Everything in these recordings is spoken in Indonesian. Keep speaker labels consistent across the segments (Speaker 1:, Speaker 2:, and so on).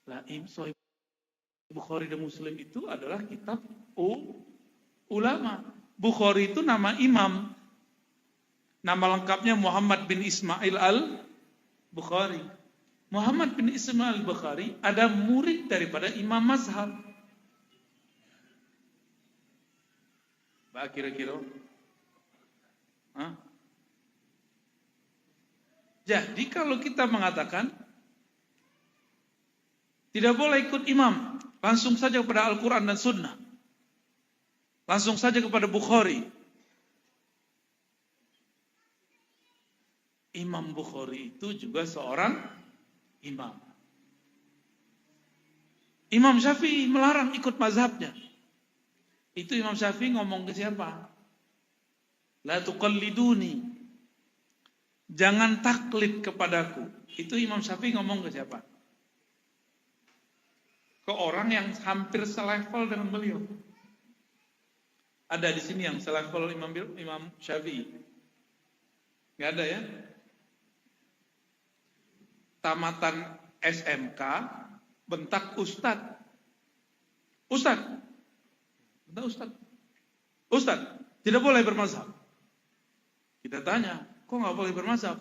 Speaker 1: Lah, Sahih Bukhari dan Muslim itu adalah kitab ulama. Bukhari itu nama imam. Nama lengkapnya Muhammad bin Ismail al-Bukhari. Muhammad bin Ismail al-Bukhari ada murid daripada imam mazhab. Pak kira-kira? Jadi kalau kita mengatakan tidak boleh ikut imam, langsung saja kepada Al-Quran dan Sunnah. Langsung saja kepada Bukhari. Imam Bukhari itu juga seorang imam. Imam Syafi'i melarang ikut mazhabnya. Itu Imam Syafi'i ngomong ke siapa? La tuqalliduni. Jangan taklid kepadaku. Itu Imam Syafi'i ngomong ke siapa? Ke orang yang hampir selevel dengan beliau. Ada di sini yang selevel Imam Syafi'i? Nggak ada ya? Tamatan SMK, bentak Ustadz. Bentak Ustadz, tidak boleh bermazhab. Kita tanya, kok nggak boleh bermazhab?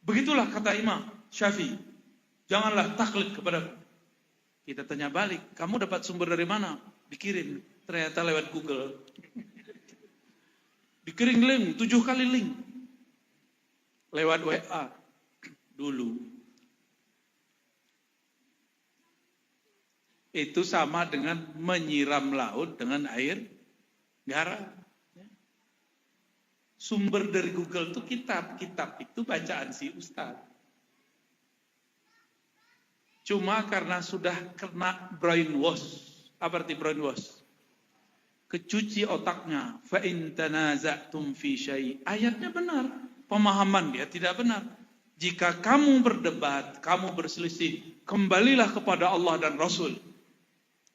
Speaker 1: Begitulah kata Imam Syafi'i. Janganlah taklid kepadaku. Kita tanya balik, kamu dapat sumber dari mana? Dikirim, ternyata lewat Google. Dikirim link, 7 kali link. Lewat WA dulu. Itu sama dengan menyiram laut dengan air garam. Sumber dari Google itu kitab itu bacaan si Ustadz. Cuma karena sudah kena brainwash. Apa arti brainwash? Kecuci otaknya. Fa in tanaza'tum fi syai'. Ayatnya benar, pemahaman dia tidak benar. Jika kamu berdebat, kamu berselisih, kembalilah kepada Allah dan Rasul.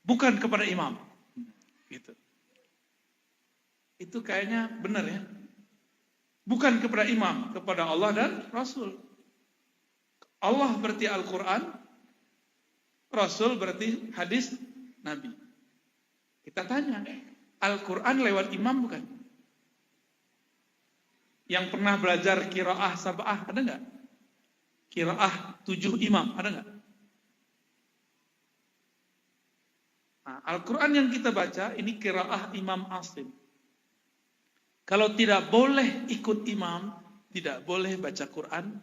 Speaker 1: Bukan kepada imam. Gitu. Itu kayaknya benar ya. Bukan kepada imam, kepada Allah dan Rasul. Allah berarti Al-Quran, Rasul berarti hadis Nabi. Kita tanya, Al-Quran lewat imam bukan? Yang pernah belajar qiraah sab'ah ada enggak? Qiraah 7 imam ada enggak? Nah, Al-Quran yang kita baca ini qiraah Imam Asim. Kalau tidak boleh ikut imam, tidak boleh baca Quran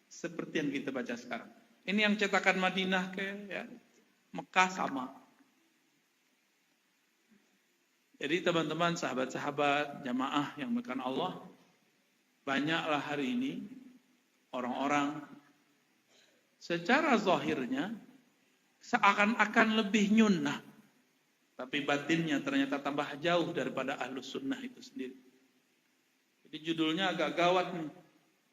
Speaker 1: seperti yang kita baca sekarang. Ini yang cetakan Madinah ya, Mekah sama. Jadi teman-teman, sahabat-sahabat, jamaah yang dimuliakan Allah, banyaklah hari ini orang-orang secara zahirnya seakan-akan lebih nyunnah. Tapi batinnya ternyata tambah jauh daripada ahlus sunnah itu sendiri. Jadi judulnya agak gawat nih.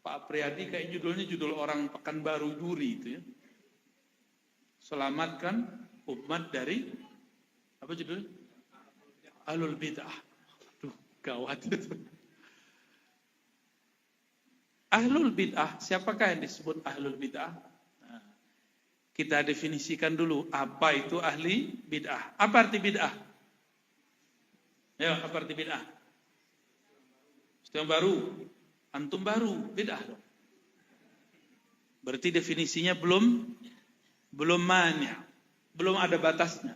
Speaker 1: Pak Apriyadi kayak judulnya judul orang Pekanbaru Duri itu ya. Selamatkan umat dari, apa judulnya? Ahlul bid'ah. Aduh, gawat itu. Ahlul bid'ah, siapakah yang disebut ahlul bid'ah? Kita definisikan dulu apa itu ahli bid'ah. Apa arti bid'ah? Ya, apa arti bid'ah? Yang baru, antum baru, bid'ah dong. Berarti definisinya belum mani', belum ada batasnya.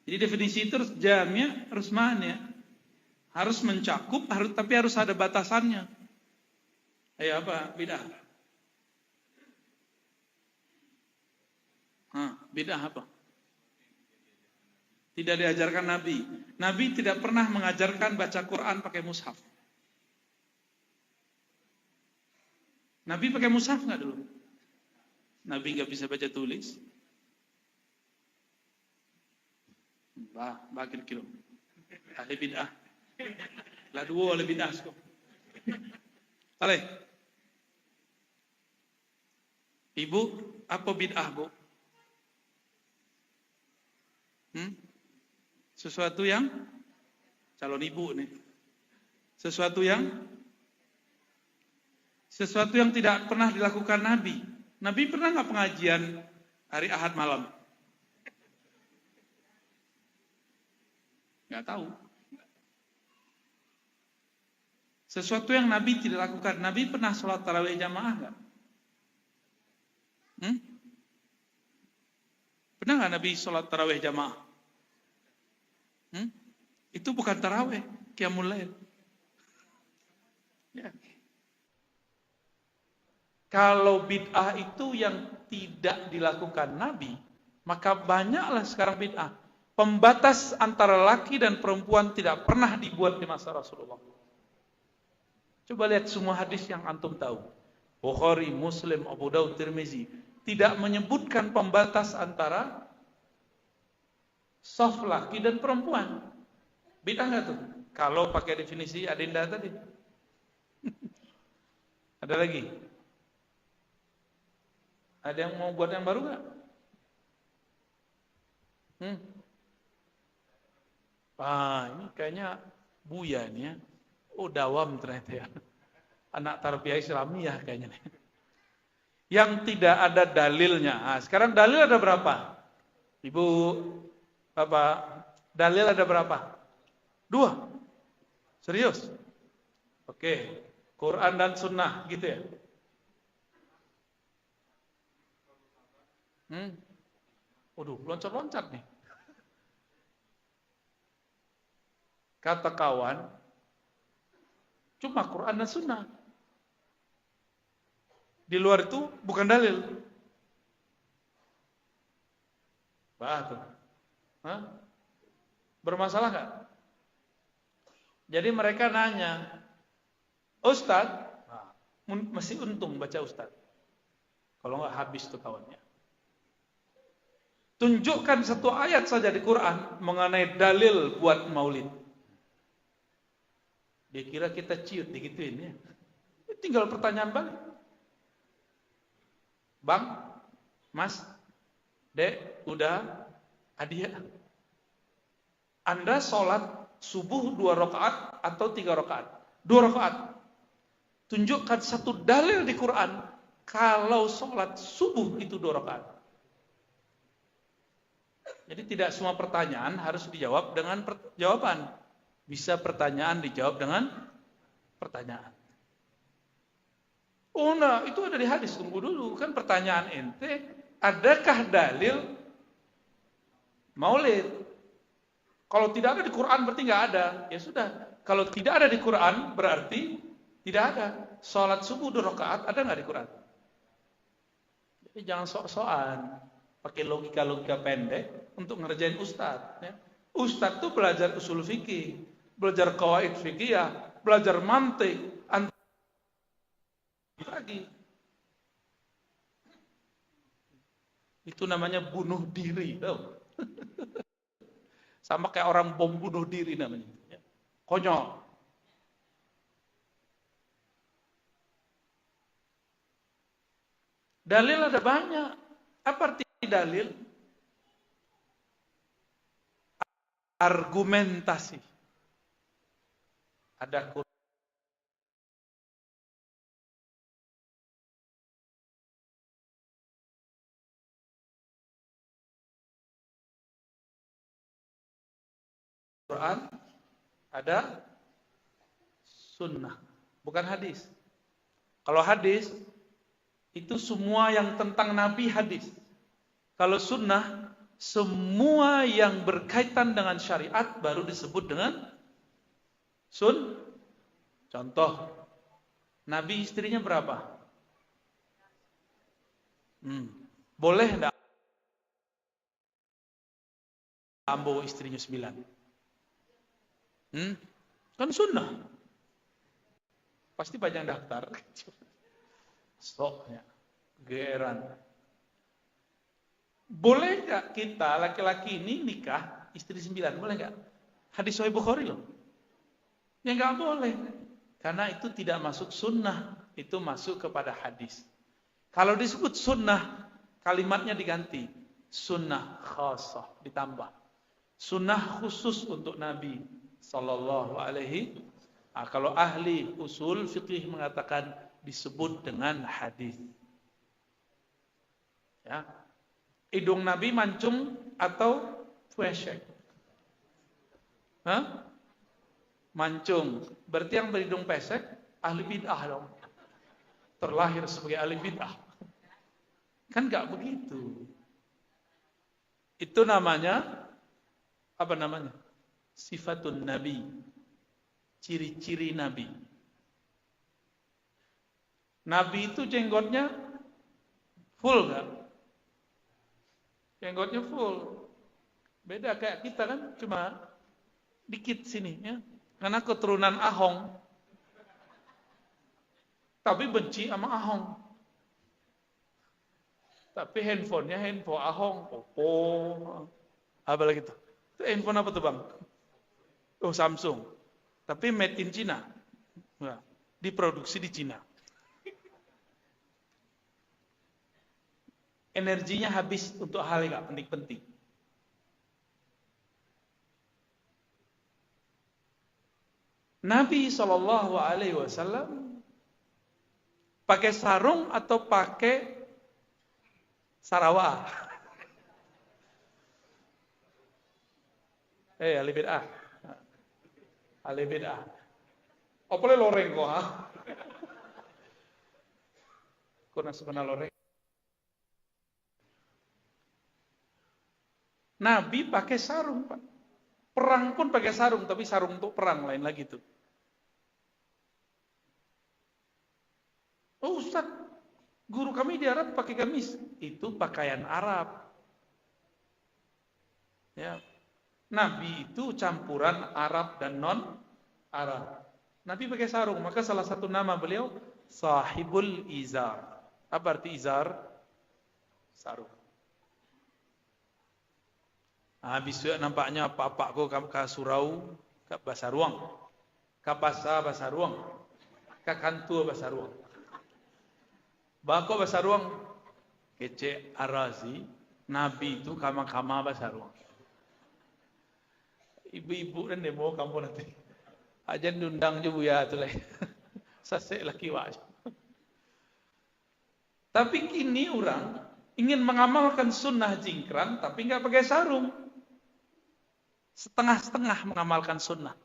Speaker 1: Jadi definisi itu harus jami', harus mani'. Harus mencakup, tapi harus ada batasannya. Ayo apa bid'ah? Bid'ah apa? Tidak diajarkan Nabi. Nabi tidak pernah mengajarkan baca Quran pakai mushaf. Nabi pakai mushaf nggak dulu? Nabi nggak bisa baca tulis. Bakir kilo. Ahli bid'ah. Lah dua oleh bid'ah kok. Aleh. Ibu, apa bid'ah, Bu? Sesuatu yang calon ibu nih. Sesuatu yang tidak pernah dilakukan Nabi. Nabi pernah nggak pengajian hari Ahad malam? Nggak tahu. Sesuatu yang Nabi tidak lakukan. Nabi pernah sholat tarawih jamaah nggak? Pernah nggak Nabi sholat tarawih jamaah? Itu bukan tarawih, qiyamul lail. Ya. Kalau bid'ah itu yang tidak dilakukan Nabi, maka banyaklah sekarang bid'ah. Pembatas antara laki dan perempuan tidak pernah dibuat di masa Rasulullah. Coba lihat semua hadis yang antum tahu. Bukhari, Muslim, Abu Daud, Tirmizi tidak menyebutkan pembatas antara saf laki dan perempuan. Bid'ah nggak tuh? Kalau pakai definisi Adinda tadi. Ada lagi? Ada yang mau buat yang baru nggak? Ini kayaknya Buya nih ya. Oh, dawam ternyata ya. Anak tarbiyah Islamiyah kayaknya nih. Yang tidak ada dalilnya. Nah, sekarang dalil ada berapa? Ibu, Bapak, dalil ada berapa? 2. Serius? Oke. Quran dan Sunnah gitu ya. Waduh, loncat-loncat nih. Kata kawan, cuma Quran dan Sunnah. Di luar itu bukan dalil. Betul. Bermasalah nggak? Jadi mereka nanya, Ustadz, masih untung baca Ustadz. Kalau nggak habis tuh kawannya. Tunjukkan satu ayat saja di Quran mengenai dalil buat maulid. Dia kira kita ciut digituin ya. Tinggal pertanyaan balik. Bang, Mas, Dek, udah, Adia. Anda sholat subuh 2 rakaat atau 3 rakaat? 2 rakaat. Tunjukkan satu dalil di Quran kalau sholat subuh itu 2 rakaat. Jadi tidak semua pertanyaan harus dijawab dengan jawaban. Bisa pertanyaan dijawab dengan pertanyaan. Oh nah, itu ada di hadis, tunggu dulu. Kan pertanyaan ente, adakah dalil maulid? Kalau tidak ada di Quran berarti nggak ada. Ya sudah, kalau tidak ada di Quran berarti tidak ada. Sholat subuh 2 rakaat ada nggak di Quran? Jadi jangan sok-sokan, pakai logika-logika pendek untuk ngerjain ustadz. Ya. Ustadz tuh belajar usul fikih, belajar qawaid fikih, belajar mantik, lagi. Itu namanya bunuh diri, tahu? Sama kayak orang bom bunuh diri namanya. Konyol. Dalil ada banyak. Apa arti dalil? Argumentasi. Ada Quran, ada sunnah, bukan hadis. Kalau hadis, itu semua yang tentang Nabi hadis. Kalau sunnah, semua yang berkaitan dengan syariat baru disebut dengan Contoh, Nabi istrinya berapa? Boleh enggak Ambo istrinya 9? Kan sunnah. Pasti banyak daftar. Stoknya. Geran. Boleh enggak kita laki-laki ini nikah istri 9? Boleh enggak? Hadis Sahih Bukhari loh. Ya enggak boleh. Karena itu tidak masuk sunnah. Itu masuk kepada hadis. Kalau disebut sunnah, kalimatnya diganti. Sunnah khasah. Ditambah. Sunnah khusus untuk Nabi Sallallahu Alaihi. Kalau ahli usul fikih mengatakan disebut dengan hadis. Ya. Hidung Nabi mancung atau fueshek? Hah? Mancung. Berarti yang berhidung pesek ahli bid'ah dong. Terlahir sebagai ahli bid'ah. Kan nggak begitu. Itu namanya apa namanya? Sifatun Nabi. Ciri-ciri Nabi. Nabi itu jenggotnya full nggak? Jenggotnya full. Beda kayak kita kan, cuma dikit sini ya. Karena keturunan Ahong. Tapi benci sama Ahong. Tapi handphonenya handphone Ahong, Oppo, apa lagi tuh? Itu handphone apa tuh bang? Oh Samsung. Tapi made in China. Nah, diproduksi di China. Energinya habis untuk hal yang gak penting-penting. Nabi SAW pakai sarung atau pakai sarawak? Ahli bid'ah. Ahli bid'ah. Apa le loreng kok ha? Kok nak sebenarnya loreng? Nabi pakai sarung, Pak. Perang pun pakai sarung, tapi sarung untuk perang lain lagi tuh. Oh Ustaz, guru kami di Arab pakai gamis. Itu pakaian Arab. Ya. Nabi itu campuran Arab dan non-Arab. Nabi pakai sarung, maka salah satu nama beliau Sahibul Izar. Apa arti izar? Sarung. Habis itu nampaknya apa-apakku ke surau, ke Basaruang, ke Basaruang, ke Kantua Basaruang. Bako Basaruang, kece arazi, Nabi itu kama-kama Basaruang. Ibu-ibu dan demo kamu nanti. Ajan diundang je buya tu lah. Sasek laki waj. Tapi kini orang ingin mengamalkan sunnah jingkrang, tapi enggak pakai sarung. Setengah-setengah mengamalkan sunnah.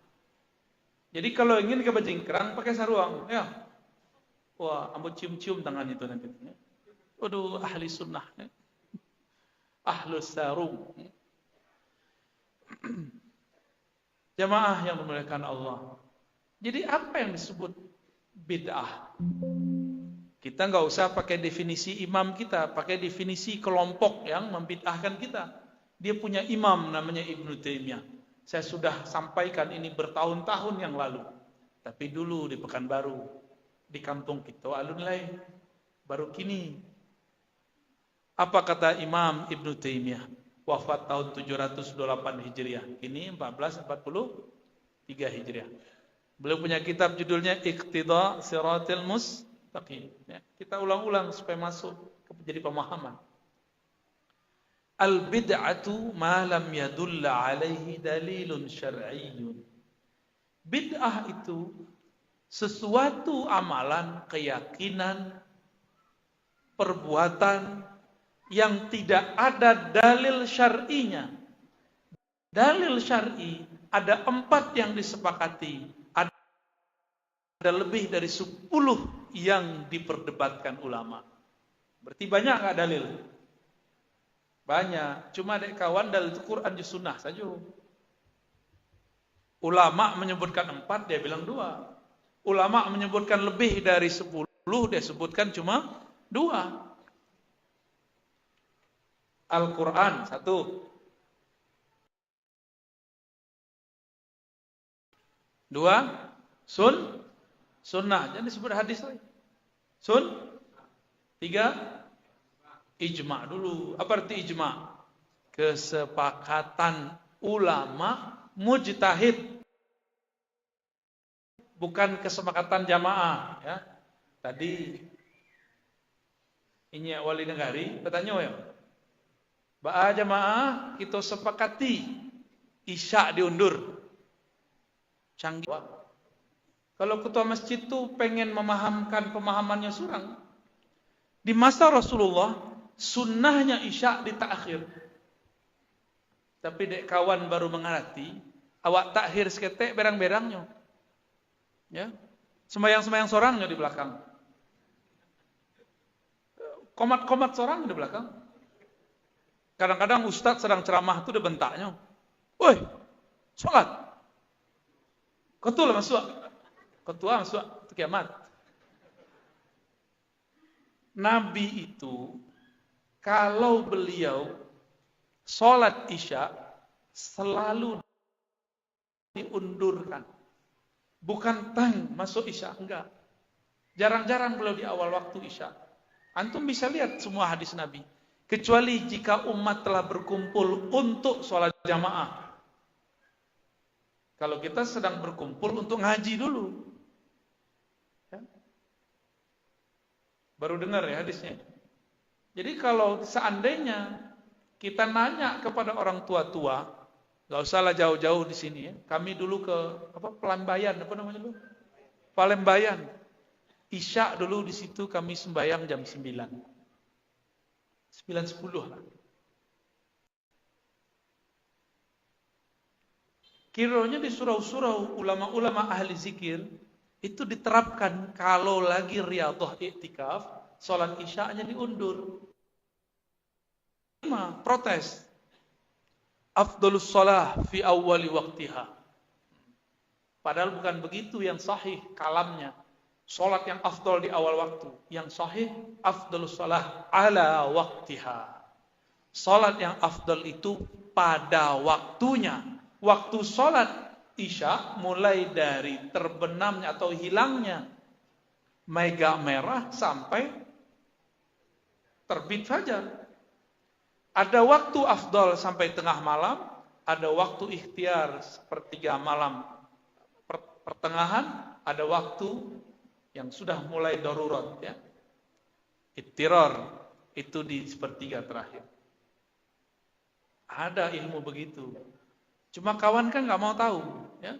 Speaker 1: Jadi kalau ingin ke bajingkrang pakai sarung, ya. Wah, ambo cium-cium tangan itu nanti. Waduh, ahli sunnah. Ahlus sarung. Jamaah yang dimuliakan Allah. Jadi apa yang disebut bid'ah? Kita nggak usah pakai definisi imam kita, pakai definisi kelompok yang membid'ahkan kita. Dia punya imam namanya Ibnu Taimiyah. Saya sudah sampaikan ini bertahun-tahun yang lalu. Tapi dulu di Pekanbaru, di kampung kita alun lain, baru kini. Apa kata Imam Ibnu Taimiyah? Wafat tahun 728 Hijriah. Ini 1443 Hijriah. Beliau punya kitab judulnya Iqtida Siratil Mustaqim. Ya, kita ulang-ulang supaya masuk jadi pemahaman. Al-bid'atu ma lam yadulla alaihi dalilun syar'iyyun. Bid'ah itu sesuatu amalan, keyakinan, perbuatan yang tidak ada dalil syar'inya. Dalil syar'i ada 4 yang disepakati. Ada lebih dari 10 yang diperdebatkan ulama. Berarti banyak enggak dalil? Banyak. Cuma dek kawan dalil itu Quran dan Sunnah saja. Ulama menyebutkan 4, dia bilang 2. Ulama menyebutkan lebih dari 10, dia sebutkan cuma 2. Al-Quran 1. Dua, sunnah. Jangan disebut hadis lagi. 3, ijma' dulu. Apa arti ijma'? Kesepakatan ulama mujtahid. Bukan kesepakatan jamaah. Ya. Tadi ini wali negari bertanya ya. Ba'a jamaah kita sepakati isya diundur. Canggih. Kalau ketua masjid itu pengen memahamkan pemahamannya surang. Di masa Rasulullah sunnahnya isya ditakhir. Tapi dek kawan baru mengerti Awak takhir seketek berang-berangnya. Ya. Sembayang-sembayang sorangnya di belakang. Komat-komat sorang di belakang. Kadang-kadang ustadz sedang ceramah itu udah bentaknya. Woi, sholat. Ketua masuk. Ketua masuk. Itu kiamat. Nabi itu, kalau beliau sholat isya, selalu diundurkan. Bukan tang masuk isya, enggak. Jarang-jarang beliau di awal waktu isya. Antum bisa lihat semua hadis Nabi. Kecuali jika umat telah berkumpul untuk sholat jamaah. Kalau kita sedang berkumpul untuk ngaji dulu. Ya. Baru dengar ya hadisnya. Jadi kalau seandainya kita nanya kepada orang tua-tua, gak usahlah jauh-jauh di sini ya. Kami dulu ke Pelambayan, apa namanya dulu? Palembayan. Isya dulu di situ kami sembahyang jam 9. 9.10 lah. Kiranya di surau-surau ulama-ulama ahli zikir itu diterapkan kalau lagi riyadhah iktikaf, sholat isya'nya diundur. Protes. Afdhalus shalah fi awwali waqtiha. Padahal bukan begitu yang sahih kalamnya. Salat yang afdal di awal waktu. Yang sahih afdhalus shalah ala waqtiha. Salat yang afdal itu pada waktunya. Waktu salat isya mulai dari terbenamnya atau hilangnya mega merah sampai terbit fajar. Ada waktu afdal sampai tengah malam, ada waktu ikhtiar sepertiga malam pertengahan, ada waktu yang sudah mulai darurat ya. Ittirar itu di sepertiga terakhir. Ada ilmu begitu. Cuma kawan kan nggak mau tahu, ya.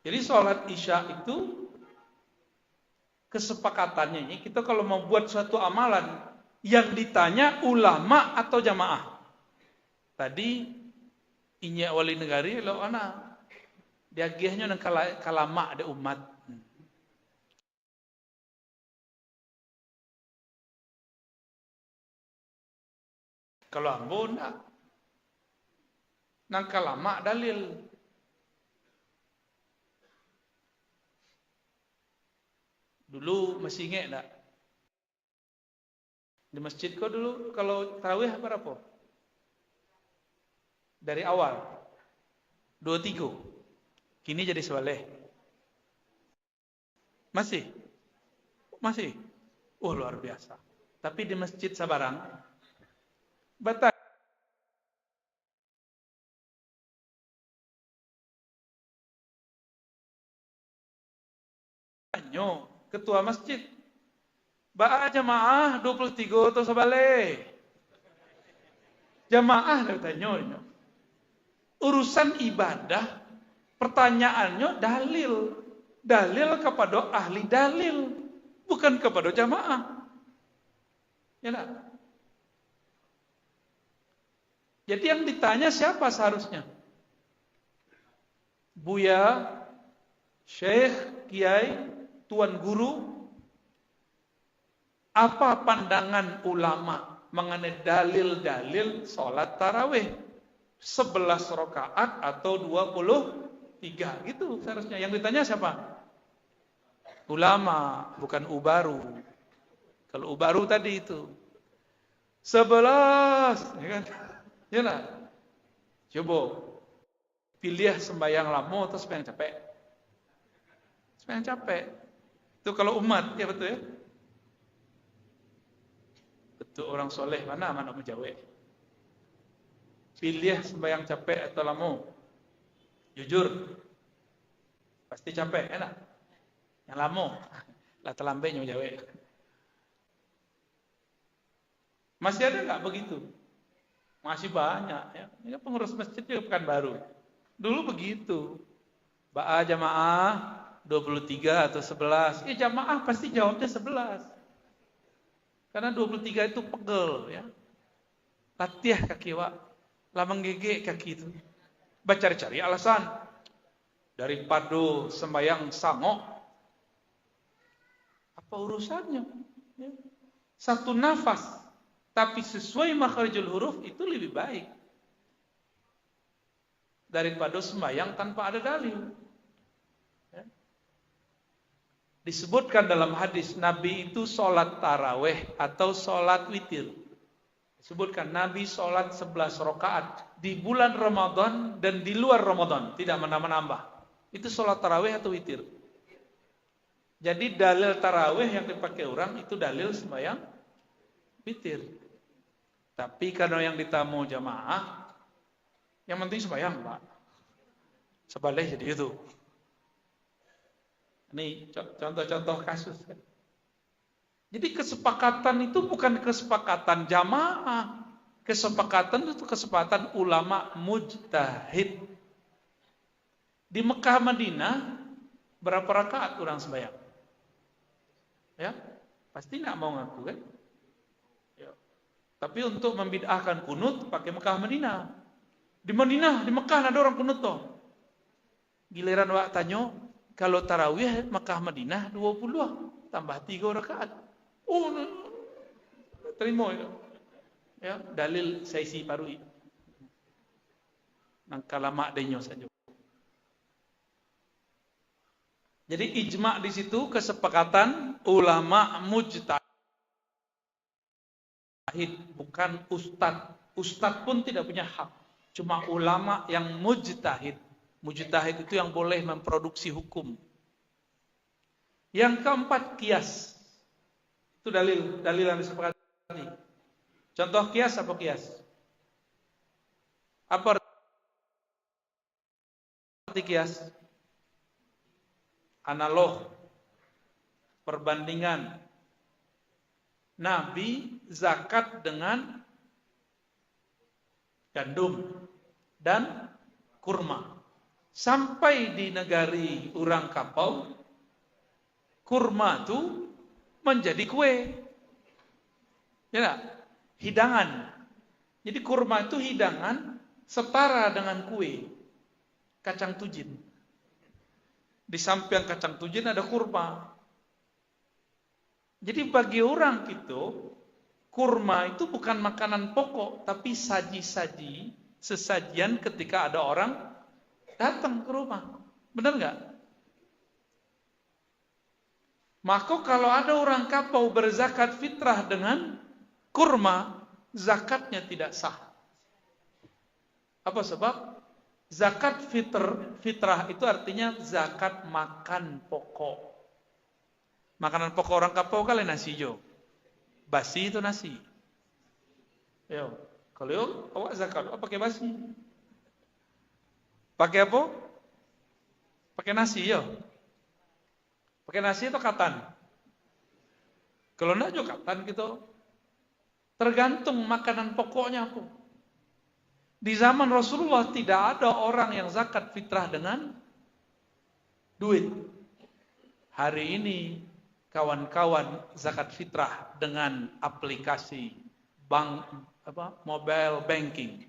Speaker 1: Jadi sholat isya itu kesepakatannya ini kita kalau mau buat suatu amalan yang ditanya ulama atau jamaah. Tadi inya wali negari lo ana diagihnya nang kalama ada umat. Kalau ambo enggak. Nang kalama dalil. Dulu masih ingat enggak? Di masjid kau dulu kalau tarawih berapa? Dari awal 23. Kini jadi sebalik. Masih? Masih? Oh luar biasa. Tapi di masjid Sabarang batal. Ketua masjid ba'a jamaah 23 atau sebalik. Jamaah tanya. Urusan ibadah pertanyaannya dalil. Dalil kepada ahli dalil, bukan kepada jamaah. Ya enggak? Jadi yang ditanya siapa seharusnya? Buya, Syekh, Kiai, Tuan Guru, apa pandangan ulama mengenai dalil-dalil sholat tarawih 11 rakaat atau 23 gitu seharusnya. Yang ditanya siapa? Ulama, bukan ubaru. Kalau ubaru tadi itu 11, ya kan? Ya lah. Coba pilih sembahyang lama atau sembahyang capek. Sembahyang capek. Itu kalau umat, ya betul ya. Betul orang soleh mana menjawab. Pilih sembahyang capek atau lama. Jujur. Pasti capek, enak. Yang lama. Lah terlambatnya menjawab. Masih ada enggak begitu? Masih banyak ya. Ini pengurus masjid juga Pekanbaru. Dulu begitu. Ba'a jamaah 23 atau 11. Ya jamaah pasti jawabnya 11. Karena 23 itu pegel ya. Latiah kaki wak. Lamang gege kaki itu. Cari-cari alasan. Daripada sembahyang sangok. Apa urusannya? Ya. Satu nafas. Tapi sesuai makharijul huruf itu lebih baik. Daripada sembahyang tanpa ada dalil. Ya. Disebutkan dalam hadis Nabi itu sholat taraweh atau sholat witir. Disebutkan Nabi sholat 11 rakaat di bulan Ramadan dan di luar Ramadan, tidak menambah-nambah. Itu sholat taraweh atau witir. Jadi dalil taraweh yang dipakai orang itu dalil sembahyang witir. Tapi kalau yang ditamu jamaah, yang penting sembahyang, Pak. Sebalik jadi itu. Ini contoh-contoh kasus. Jadi kesepakatan itu bukan kesepakatan jamaah. Kesepakatan itu kesepakatan ulama mujtahid. Di Mekah Madinah berapa rakaat orang sembahyang? Ya, pasti nggak mau ngaku kan? Ya. Tapi untuk membid'ahkan kunut pakai Mekah Madinah. Di Madinah, di Mekah ada orang kunut toh. Giliran wak tanya, kalau tarawih Mekah Madinah 20 tambah 3 rakaat. Oh, terima ya. Ya, dalil saisi parui. Nang kalama denyo saja. Jadi ijma' di situ kesepakatan ulama mujtahid, bukan ustad. Ustad pun tidak punya hak. Cuma ulama yang mujtahid. Mujtahid itu yang boleh memproduksi hukum. Yang keempat, kias. Itu dalil yang disepakati. Contoh kias apa kias? Apa arti kias? Analog, perbandingan. Nabi zakat dengan gandum dan kurma. Sampai di negari orang kapau, kurma itu menjadi kue. Ya enggak? Hidangan. Jadi kurma itu hidangan setara dengan kue. Kacang tujin. Di samping kacang tujin ada kurma. Jadi bagi orang itu, kurma itu bukan makanan pokok, tapi saji-saji, sesajian ketika ada orang datang ke rumah. Benar nggak? Maka kalau ada orang kapau berzakat fitrah dengan kurma, zakatnya tidak sah. Apa sebab? Zakat fitrah itu artinya zakat makan pokok. Makanan pokok orang kapau kali nasi hijau. Basi itu nasi. Yo, kalau awak zakat, pakai basi. Pakai apa? Pakai nasi yo. Pakai nasi atau katan? Kalau enggak juga katan gitu. Tergantung makanan pokoknya apa. Di zaman Rasulullah tidak ada orang yang zakat fitrah dengan duit. Hari ini kawan-kawan zakat fitrah dengan aplikasi bank mobile banking.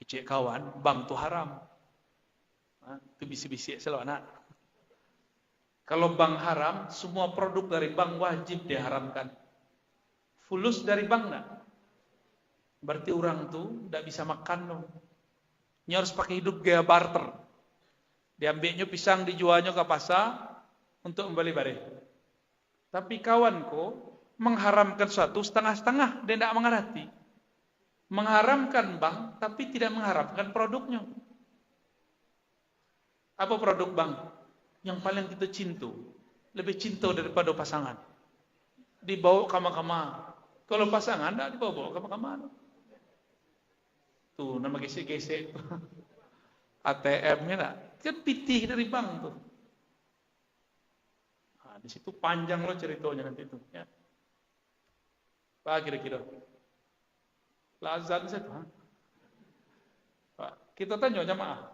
Speaker 1: Kecik kawan, bank tu haram. Itu bisik-bisik selalu anak. Kalau bank haram, semua produk dari bank wajib diharamkan. Fulus dari bank enggak? Berarti orang tuh tidak bisa makan dong. Ini harus pakai hidup gaya barter. Diambilnya pisang, dijualnya ke pasar untuk membeli barang. Tapi kawanku mengharamkan suatu setengah-setengah, dia tidak mengerti. Mengharamkan bank, tapi tidak mengharamkan produknya. Apa produk bank? Yang paling kita cinta. Lebih cinta daripada pasangan. Dibawa kama-kama. Kalau pasangan, tidak dibawa kama-kama. Tuh, nama gesek-gesek. ATM-nya enggak? Kan pitih dari bank tuh. Nah, di situ panjang loh ceritanya nanti itu. Ya. Apa kira-kira? Lazan saya tuh. Pak, kita tanya jamaah.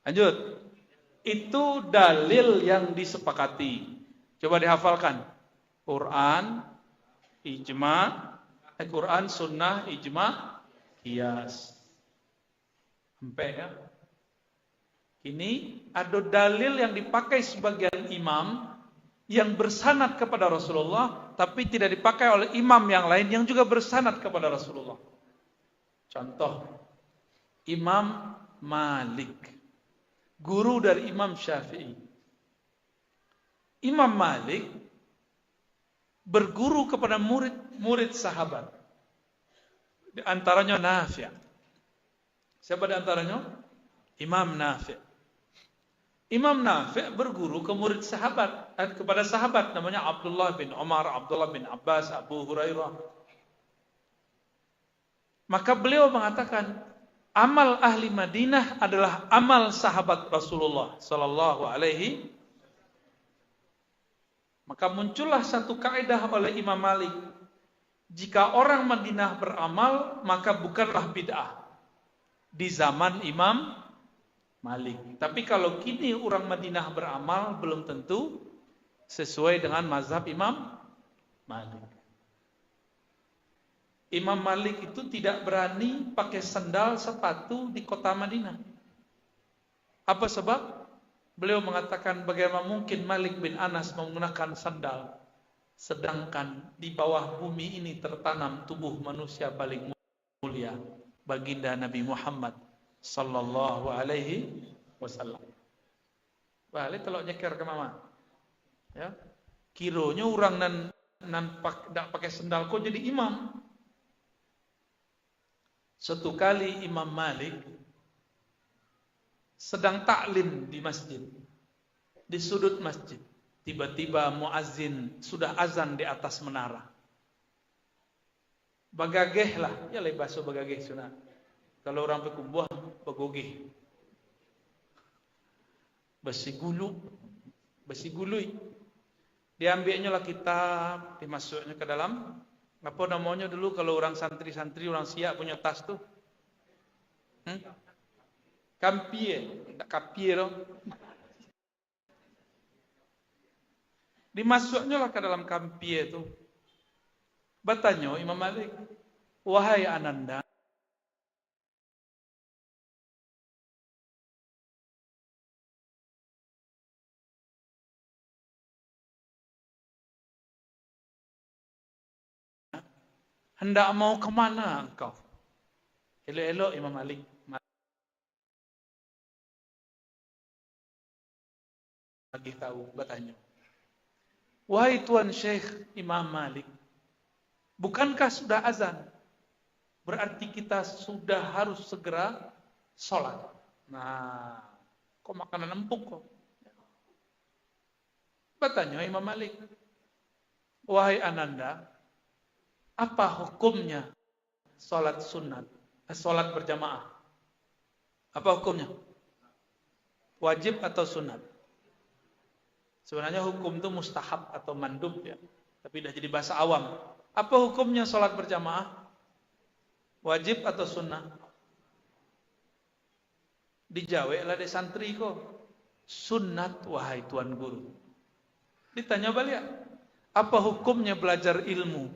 Speaker 1: Lanjut. Itu dalil yang disepakati. Coba dihafalkan. Quran, ijma, Al-Quran, sunnah, ijma, qiyas. Sampai ya. Ini ada dalil yang dipakai sebagian imam yang bersanad kepada Rasulullah, tapi tidak dipakai oleh imam yang lain yang juga bersanad kepada Rasulullah. Contoh, Imam Malik, guru dari Imam Syafi'i. Imam Malik berguru kepada murid sahabat. Di antaranya Nafi'. Siapa di antaranya? Imam Nafi'. Imam Nafi' berguru ke murid sahabat, kepada sahabat namanya Abdullah bin Umar, Abdullah bin Abbas, Abu Hurairah. Maka beliau mengatakan, amal ahli Madinah adalah amal sahabat Rasulullah sallallahu alaihi. Maka muncullah satu kaidah oleh Imam Malik. Jika orang Madinah beramal, maka bukanlah bid'ah di zaman Imam Malik. Tapi kalau kini orang Madinah beramal, belum tentu sesuai dengan mazhab Imam Malik. Imam Malik itu tidak berani pakai sandal sepatu di kota Madinah. Apa sebab? Beliau mengatakan bagaimana mungkin Malik bin Anas menggunakan sandal, sedangkan di bawah bumi ini tertanam tubuh manusia paling mulia, baginda Nabi Muhammad sallallahu alaihi wasallam. Balik telok nyeker ke mama. Ya. Kironya orang nan dak pakai sandal kok jadi imam. Suatu kali Imam Malik sedang taklim di masjid, di sudut masjid. Tiba-tiba muazzin sudah azan di atas menara. Bagageh lah, ya le bahasa bagageh sunat. Kalau orang pekubuah, bagogeh. Besi gului. Diambilnya lah kitab, dimasuknya ke dalam. Apa namanya dulu kalau orang santri-santri, orang siap punya tas tuh? Kampie, tak kapie loh. Dimasuknya lah ke dalam kampie itu. Bertanya Imam Malik, wahai Ananda, hendak mau kemana engkau? Elok-elok Imam Malik lagi tahu, bertanya, wahai Tuan Syekh Imam Malik, bukankah sudah azan? Berarti kita sudah harus segera sholat. Nah, kok makanan empuk kok? Bertanya Imam Malik, wahai Ananda, apa hukumnya sholat sunat, sholat berjamaah? Apa hukumnya? Wajib atau sunat? Sebenarnya hukum itu mustahab atau mandub ya, tapi dah jadi bahasa awam. Apa hukumnya sholat berjamaah? Wajib atau sunnah? Dijawab lah de santri kok, sunnat wahai tuan guru. Ditanya balik, apa hukumnya belajar ilmu?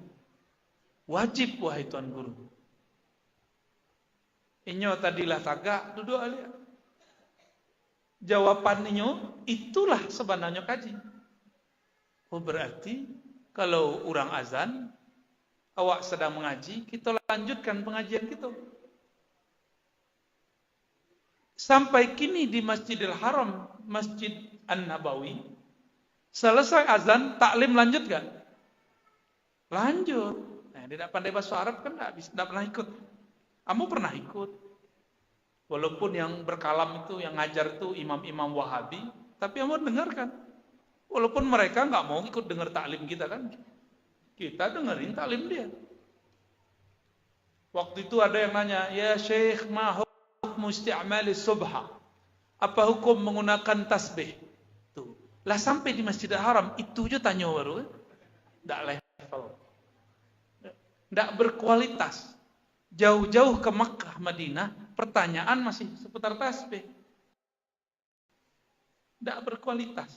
Speaker 1: Wajib wahai tuan guru. Inyo tadilah tagak duduk alia. Jawabannya itulah sebenarnya kaji. Oh berarti kalau orang azan, awak sedang mengaji, kita lanjutkan pengajian kita. Sampai kini di Masjidil Haram, Masjid An-Nabawi, selesai azan, taklim lanjut gak? Lanjut. Nah, dia tidak pandai bahasa Arab kan tidak pernah ikut. Kamu pernah ikut. Walaupun yang berkalam itu, yang ngajar itu imam-imam Wahabi, tapi kamu dengarkan. Walaupun mereka nggak mau ikut dengar taklim kita kan, kita dengerin taklim dia. Waktu itu ada yang nanya, ya Syekh, ma hukmu isti'mali subha? Apa hukum menggunakan tasbih? Tuh. Lah sampai di Masjidil Haram, itu aja tanya baru. Nggak level. Nggak berkualitas. Jauh-jauh ke Makkah, Madinah, pertanyaan masih seputar tasbih. Tidak berkualitas.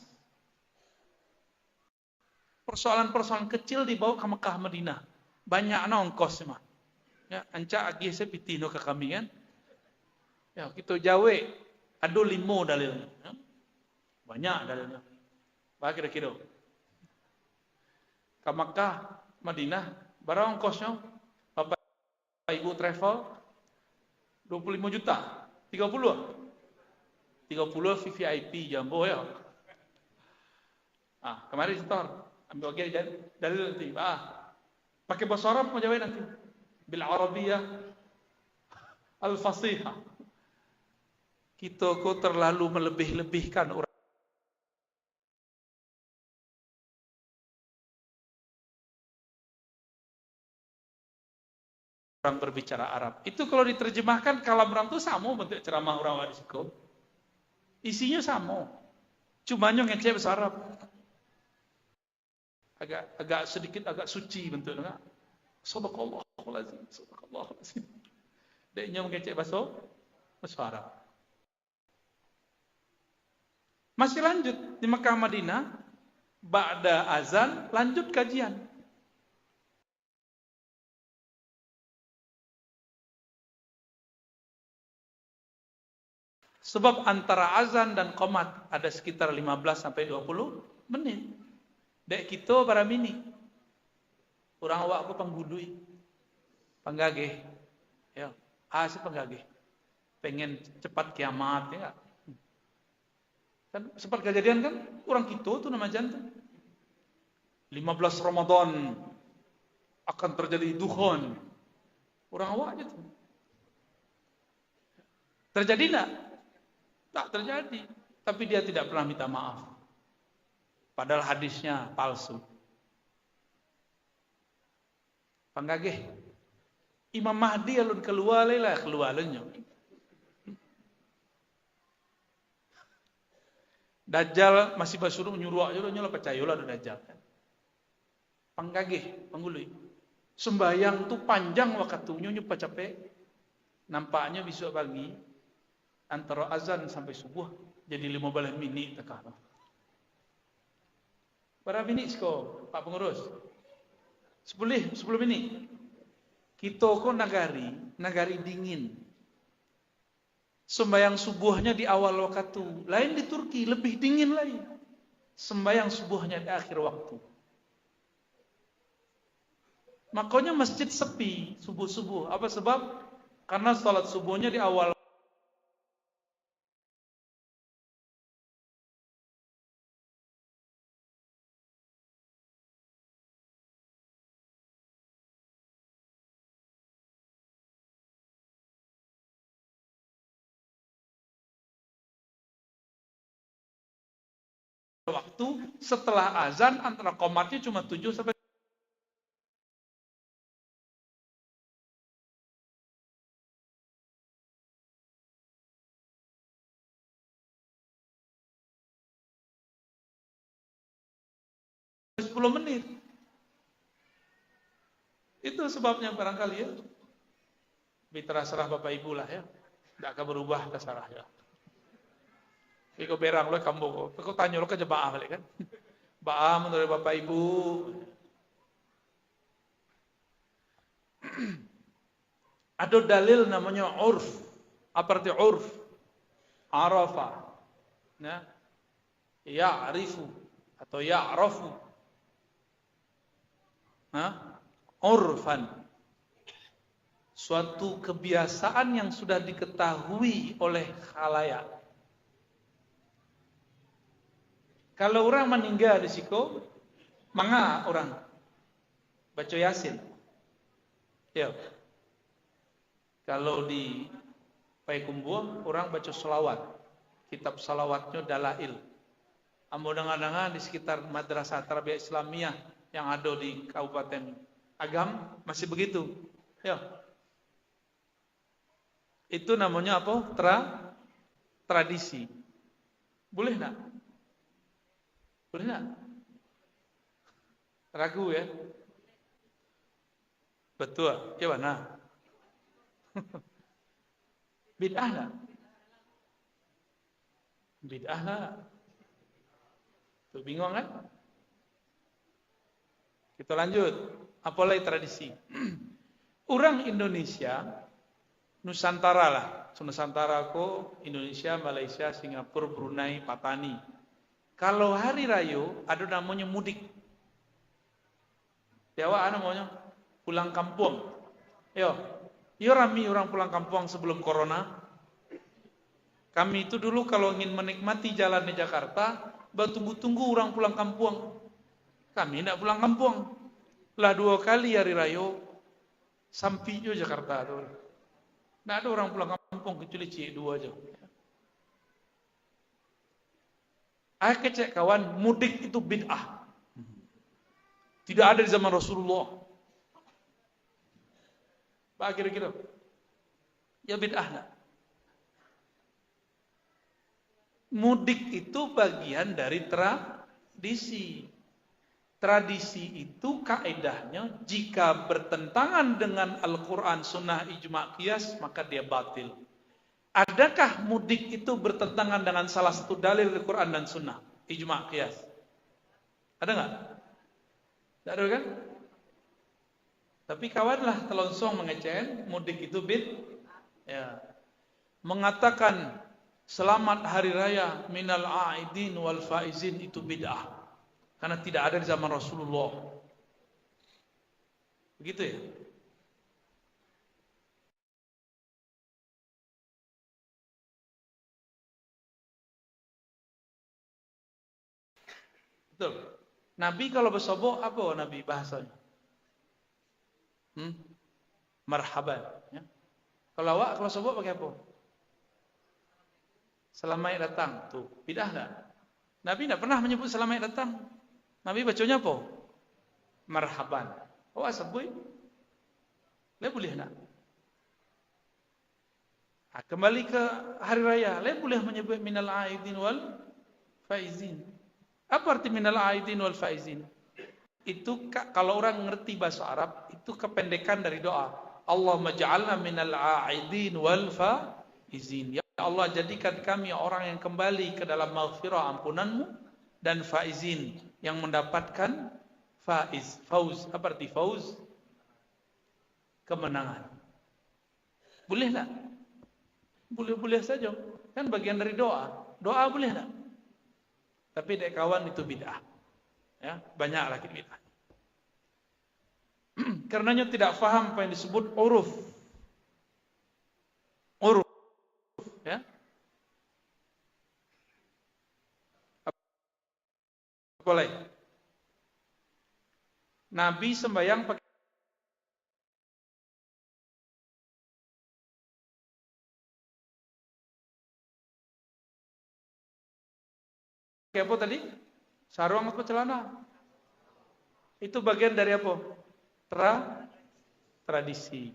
Speaker 1: Persoalan-persoalan kecil dibawa ke Makkah, Madinah. Banyak ongkos mah. Ya, ancak agi saya pitino ke kami kan. Ya, kita jawe ada 5 dalilnya. Ya. Banyak dalilnya. Bah kira-kira. Ke Makkah, Madinah, barang ongkosnya Bapak Ibu travel 25 juta. 30. 30 VVIP jumbo ya. Kemarin setor. Ambil lagi dalil nanti. Pakai bahasa Arab mau jawab nanti. Bil Arabiyah al-fasihah. Kita kok terlalu melebih-lebihkan orang berbicara Arab. Itu kalau diterjemahkan kalam orang itu sama bentuk ceramah orang Wadisiko. Isinya sama. Cumanya ngecek bahasa Arab. Agak sedikit agak suci bentuknya. Sadaqallahul azim. Sadaqallahul azim. Dia ngecek bahasa Arab. Masih lanjut di Mekah Madinah, ba'da azan lanjut kajian. Sebab antara azan dan qomat ada sekitar 15 sampai 20 menit. Dek kita para mini. Orang awak aku penggudui. Penggagih. Ya, si penggagih. Pengen cepat kiamat ya enggak? Kan seperti kejadian kan orang kita tuh nama jantan 15 Ramadan akan terjadi dukhon. Orang awak aja tuh. Terjadi enggak? Tak terjadi. Tapi dia tidak pernah minta maaf. Padahal hadisnya palsu. Panggagih. Imam Mahdi alun keluar keluarnya. Dajjal masih basuruh nyuruh nyuruh percayalah ada Dajjal kan. Panggagih, panggului. Sembayang tuh panjang waktunya nyupa capek. Nampaknya besok pagi antara azan sampai subuh jadi 15 menit tekah. Berapa menit sko, Pak Pengurus? 10 menit. Kita kok nagari dingin. Sembayang subuhnya di awal waktu. Lain di Turki, lebih dingin lagi. Sembayang subuhnya di akhir waktu. Makanya masjid sepi subuh-subuh. Apa sebab? Karena salat subuhnya di awal waktu, setelah azan antara qomatnya cuma 7 sampai 10 menit. Itu sebabnya barangkali ya. Terserah Bapak Ibu lah ya. Tidak akan berubah terserah ya. Iko berang lo kamu, kau tanya lo ke jemaah balik kan? Ba'a menurut Bapak Ibu. Ada dalil namanya urf. Apa arti urf? Arafa. Ya. Ya'rifu atau ya'rafu. Urfan. Suatu kebiasaan yang sudah diketahui oleh khalayak. Kalau orang meninggal di situ, manga orang baca Yasin. Ya. Kalau di Payakumbuh, orang baca selawat. Kitab salawatnya Dalail. Ambo-dengar-dengar di sekitar Madrasah Tarbiyah Islamiyah yang ada di Kabupaten Agam masih begitu. Ya. Itu namanya apa? Tradisi. Boleh enggak? Boleh enggak? Ragu ya? Betul. Gimana? Bid'ah enggak? Bid'ah enggak? Tuh bingung kan? Kita lanjut. apalagi tradisi. Orang Indonesia, Nusantara lah, Nusantara ko Indonesia, Malaysia, Singapura, Brunei, Patani. Kalau hari raya ada namanya mudik. Jawa ada namanya pulang kampung. Yo rami orang pulang kampung sebelum corona. Kami itu dulu kalau ingin menikmati jalan di Jakarta, tunggu-tunggu orang pulang kampung. Kami tidak pulang kampung. Lah 2 kali hari raya sampai jo Jakarta tuh. Tidak ada orang pulang kampung kecuali Cik 2 aja. Kecek kawan, mudik itu bid'ah. Tidak ada di zaman Rasulullah. Pak kira-kira. Ya bid'ah enggak? Mudik itu bagian dari tradisi. Tradisi itu kaedahnya jika bertentangan dengan Al-Quran, Sunnah, Ijma' Qiyas, maka dia batil. Adakah mudik itu bertentangan dengan salah satu dalil Al-Quran dan Sunnah, Ijma' Qiyas? Ada nggak? Tidak ada kan? Tapi kawanlah telonsong mengecen mudik itu ya. Mengatakan selamat hari raya minal a'idin wal faizin itu bid'ah. Karena tidak ada di zaman Rasulullah. Begitu ya? Betul. Nabi kalau bersobok apa Nabi bahasanya? Marhaban. Ya. Kalau sobok pakai apa? Selamat datang. Tuh, bid'ah enggak? Nabi tidak pernah menyebut selamat datang. Nabi bacanya apa? Marhaban. Oh asabui. Boleh nak? Kembali ke hari raya. Boleh menyebut minal aidin wal faizin. Apa arti minal aidin wal faizin? Itu kalau orang ngerti bahasa Arab, itu kependekan dari doa. Allahumma ja'alna minal aidin wal faizin. Ya Allah, jadikan kami orang yang kembali ke dalam maghfirah ampunanmu dan faizin, yang mendapatkan fauz. Apa arti fauz? Kemenangan. Boleh tak? Boleh saja. Kan bagian dari doa. Doa boleh tak? Tapi dek kawan itu bid'ah. Ya, banyak lagi bid'ah. Karenanya tidak faham apa yang disebut uruf. Uruf, ya. Boleh. Nabi sembahyang pakai apa tadi? Sarung atau celana? Itu bagian dari apa? Tradisi.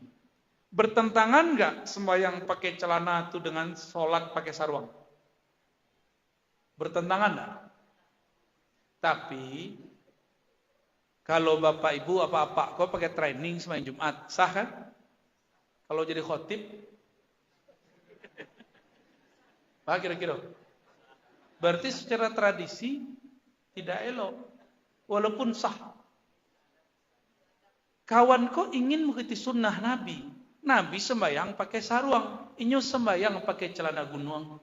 Speaker 1: Bertentangan enggak sembahyang pakai celana itu dengan sholat pakai sarung? Bertentangan enggak? Tapi kalau bapak ibu apa-apa kau pakai training sembahyang Jumat, sah kan? Kalau jadi khotib, apa kira-kira? Berarti secara tradisi tidak elok, walaupun sah. Kawan kau ingin mengikuti sunnah Nabi. Nabi sembahyang pakai sarung, inyo sembahyang pakai celana gunung.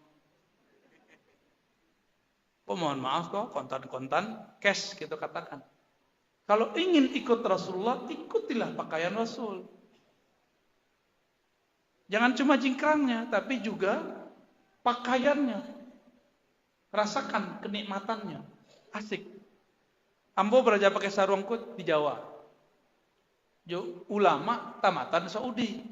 Speaker 1: Oh, mohon maaf kok, kontan-kontan, cash kita katakan. Kalau ingin ikut Rasulullah, ikutilah pakaian Rasul. Jangan cuma jingkrangnya, tapi juga pakaiannya. Rasakan kenikmatannya. Asik. Ambo belajar pakai sarung kut di Jawa. Ulama tamatan Saudi.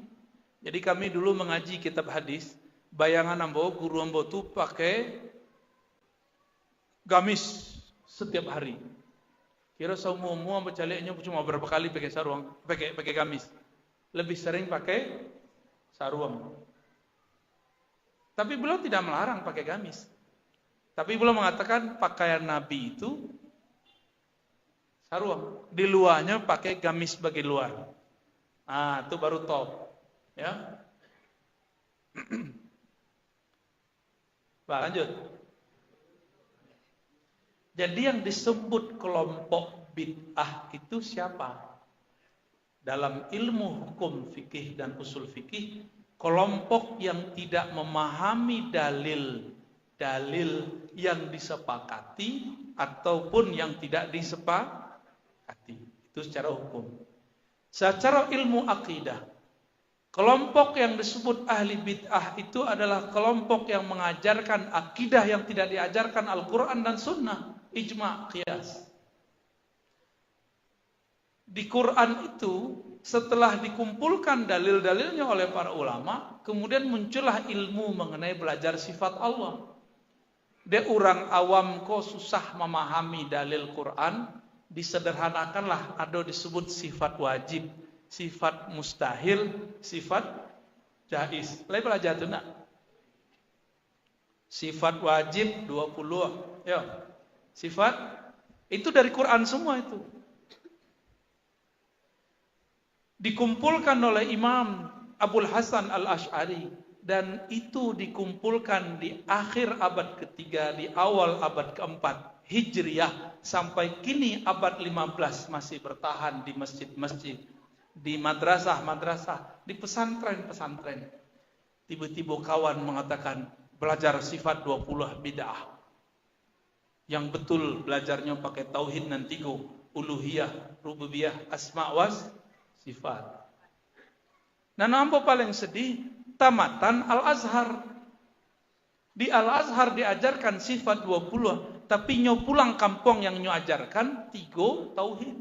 Speaker 1: Jadi kami dulu mengaji kitab hadis. Bayangan ambo, guru ambo tuh pakai gamis setiap hari. Kira seumur-umur ambo calegnya cuma berapa kali pakai sarung, pakai gamis. Lebih sering pakai sarung. Tapi beliau tidak melarang pakai gamis. Tapi beliau mengatakan pakaian Nabi itu sarung. Di luarnya pakai gamis bagi luar. Ah, itu baru top. Ya. Lanjut. Jadi yang disebut kelompok bid'ah itu siapa? dalam ilmu hukum fikih dan usul fikih, kelompok yang tidak memahami dalil yang disepakati ataupun yang tidak disepakati. Itu secara hukum. Secara ilmu akidah, kelompok yang disebut ahli bid'ah itu adalah kelompok yang mengajarkan akidah yang tidak diajarkan Al-Quran dan Sunnah, ijma' qiyas. Di Quran itu setelah dikumpulkan dalil-dalilnya oleh para ulama, kemudian muncullah ilmu mengenai belajar sifat Allah. Dia orang awam kok susah memahami dalil Quran, disederhanakanlah ada disebut sifat wajib, sifat mustahil, sifat jaiz. Lain belajar tu nak? Sifat wajib 20. Ya. Sifat itu dari Quran semua itu. Dikumpulkan oleh Imam Abul Hasan Al-Asy'ari, dan itu dikumpulkan di akhir abad ketiga, di awal abad keempat Hijriyah, sampai kini abad 15 masih bertahan di masjid-masjid, di madrasah-madrasah, di pesantren-pesantren. Tiba-tiba kawan mengatakan belajar sifat 20 bid'ah. Yang betul belajarnya pakai tauhid dan 3, uluhiyah, rububiyah, asma' was sifat. Nah, nampak paling sedih, tamatan Al-Azhar. Di Al-Azhar diajarkan sifat 20, tapi nyo pulang kampung yang nyo ajarkan 3 tauhid.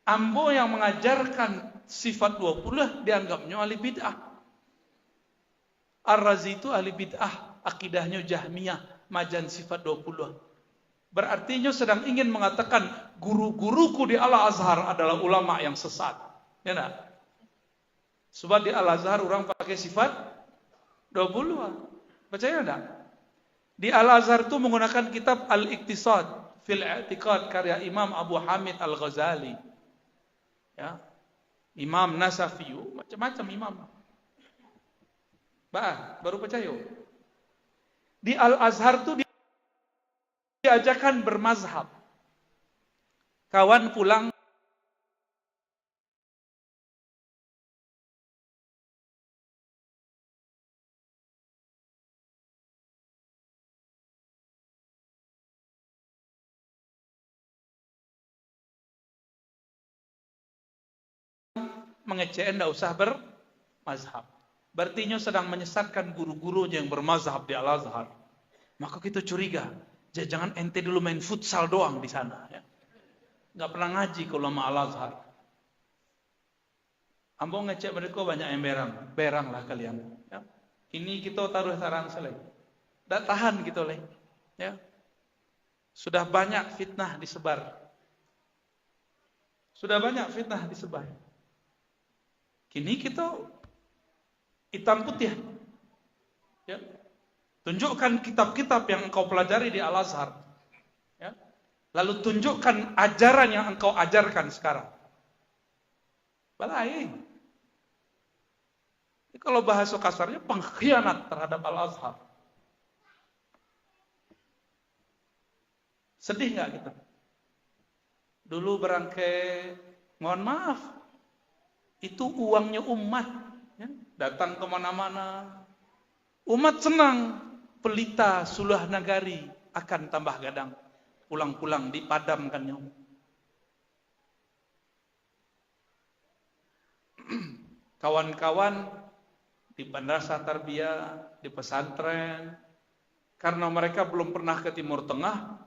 Speaker 1: Ambo yang mengajarkan sifat 20 dianggapnya ahli bid'ah. Ar-Razi itu ahli bid'ah, akidahnya Jahmiyah, majan sifat 20. Berarti nyo sedang ingin mengatakan guru-guruku di Al-Azhar adalah ulama yang sesat. Ya nak? Sebab di Al-Azhar orang pakai sifat 20. Percaya tak? Di Al-Azhar itu menggunakan kitab Al-Iqtisad fil I'tiqad karya Imam Abu Hamid Al-Ghazali. Ya. Imam Nasafi, macam-macam imam. Baru percaya. Di Al-Azhar itu diajarkan bermazhab. Kawan pulang mengecewakan, tidak usah bermazhab. Berarti sedang menyesatkan guru-gurunya yang bermazhab di Al-Azhar. Maka kita curiga, jangan ente dulu main futsal doang di sana. Ya. Nggak pernah ngaji kalau sama Al-Azhar. Ambo ngecek mereka banyak yang berang lah kalian. Ya. Ini kita taruh sarang selai. Tak tahan gitu leh. Ya. Sudah banyak fitnah disebar. Kini kita hitam putih. Ya. Tunjukkan kitab-kitab yang engkau pelajari di Al-Azhar. Ya. Lalu tunjukkan ajaran yang engkau ajarkan sekarang. Balai. Kalau bahasa kasarnya pengkhianat terhadap Al-Azhar. Sedih nggak kita? Dulu berangkai, mohon maaf, itu uangnya umat. Ya. Datang kemana-mana. Umat senang. Pelita Sulah Nagari akan tambah gadang. Pulang-pulang dipadamkannya. Kawan-kawan di madrasah tarbiyah, di pesantren, karena mereka belum pernah ke Timur Tengah,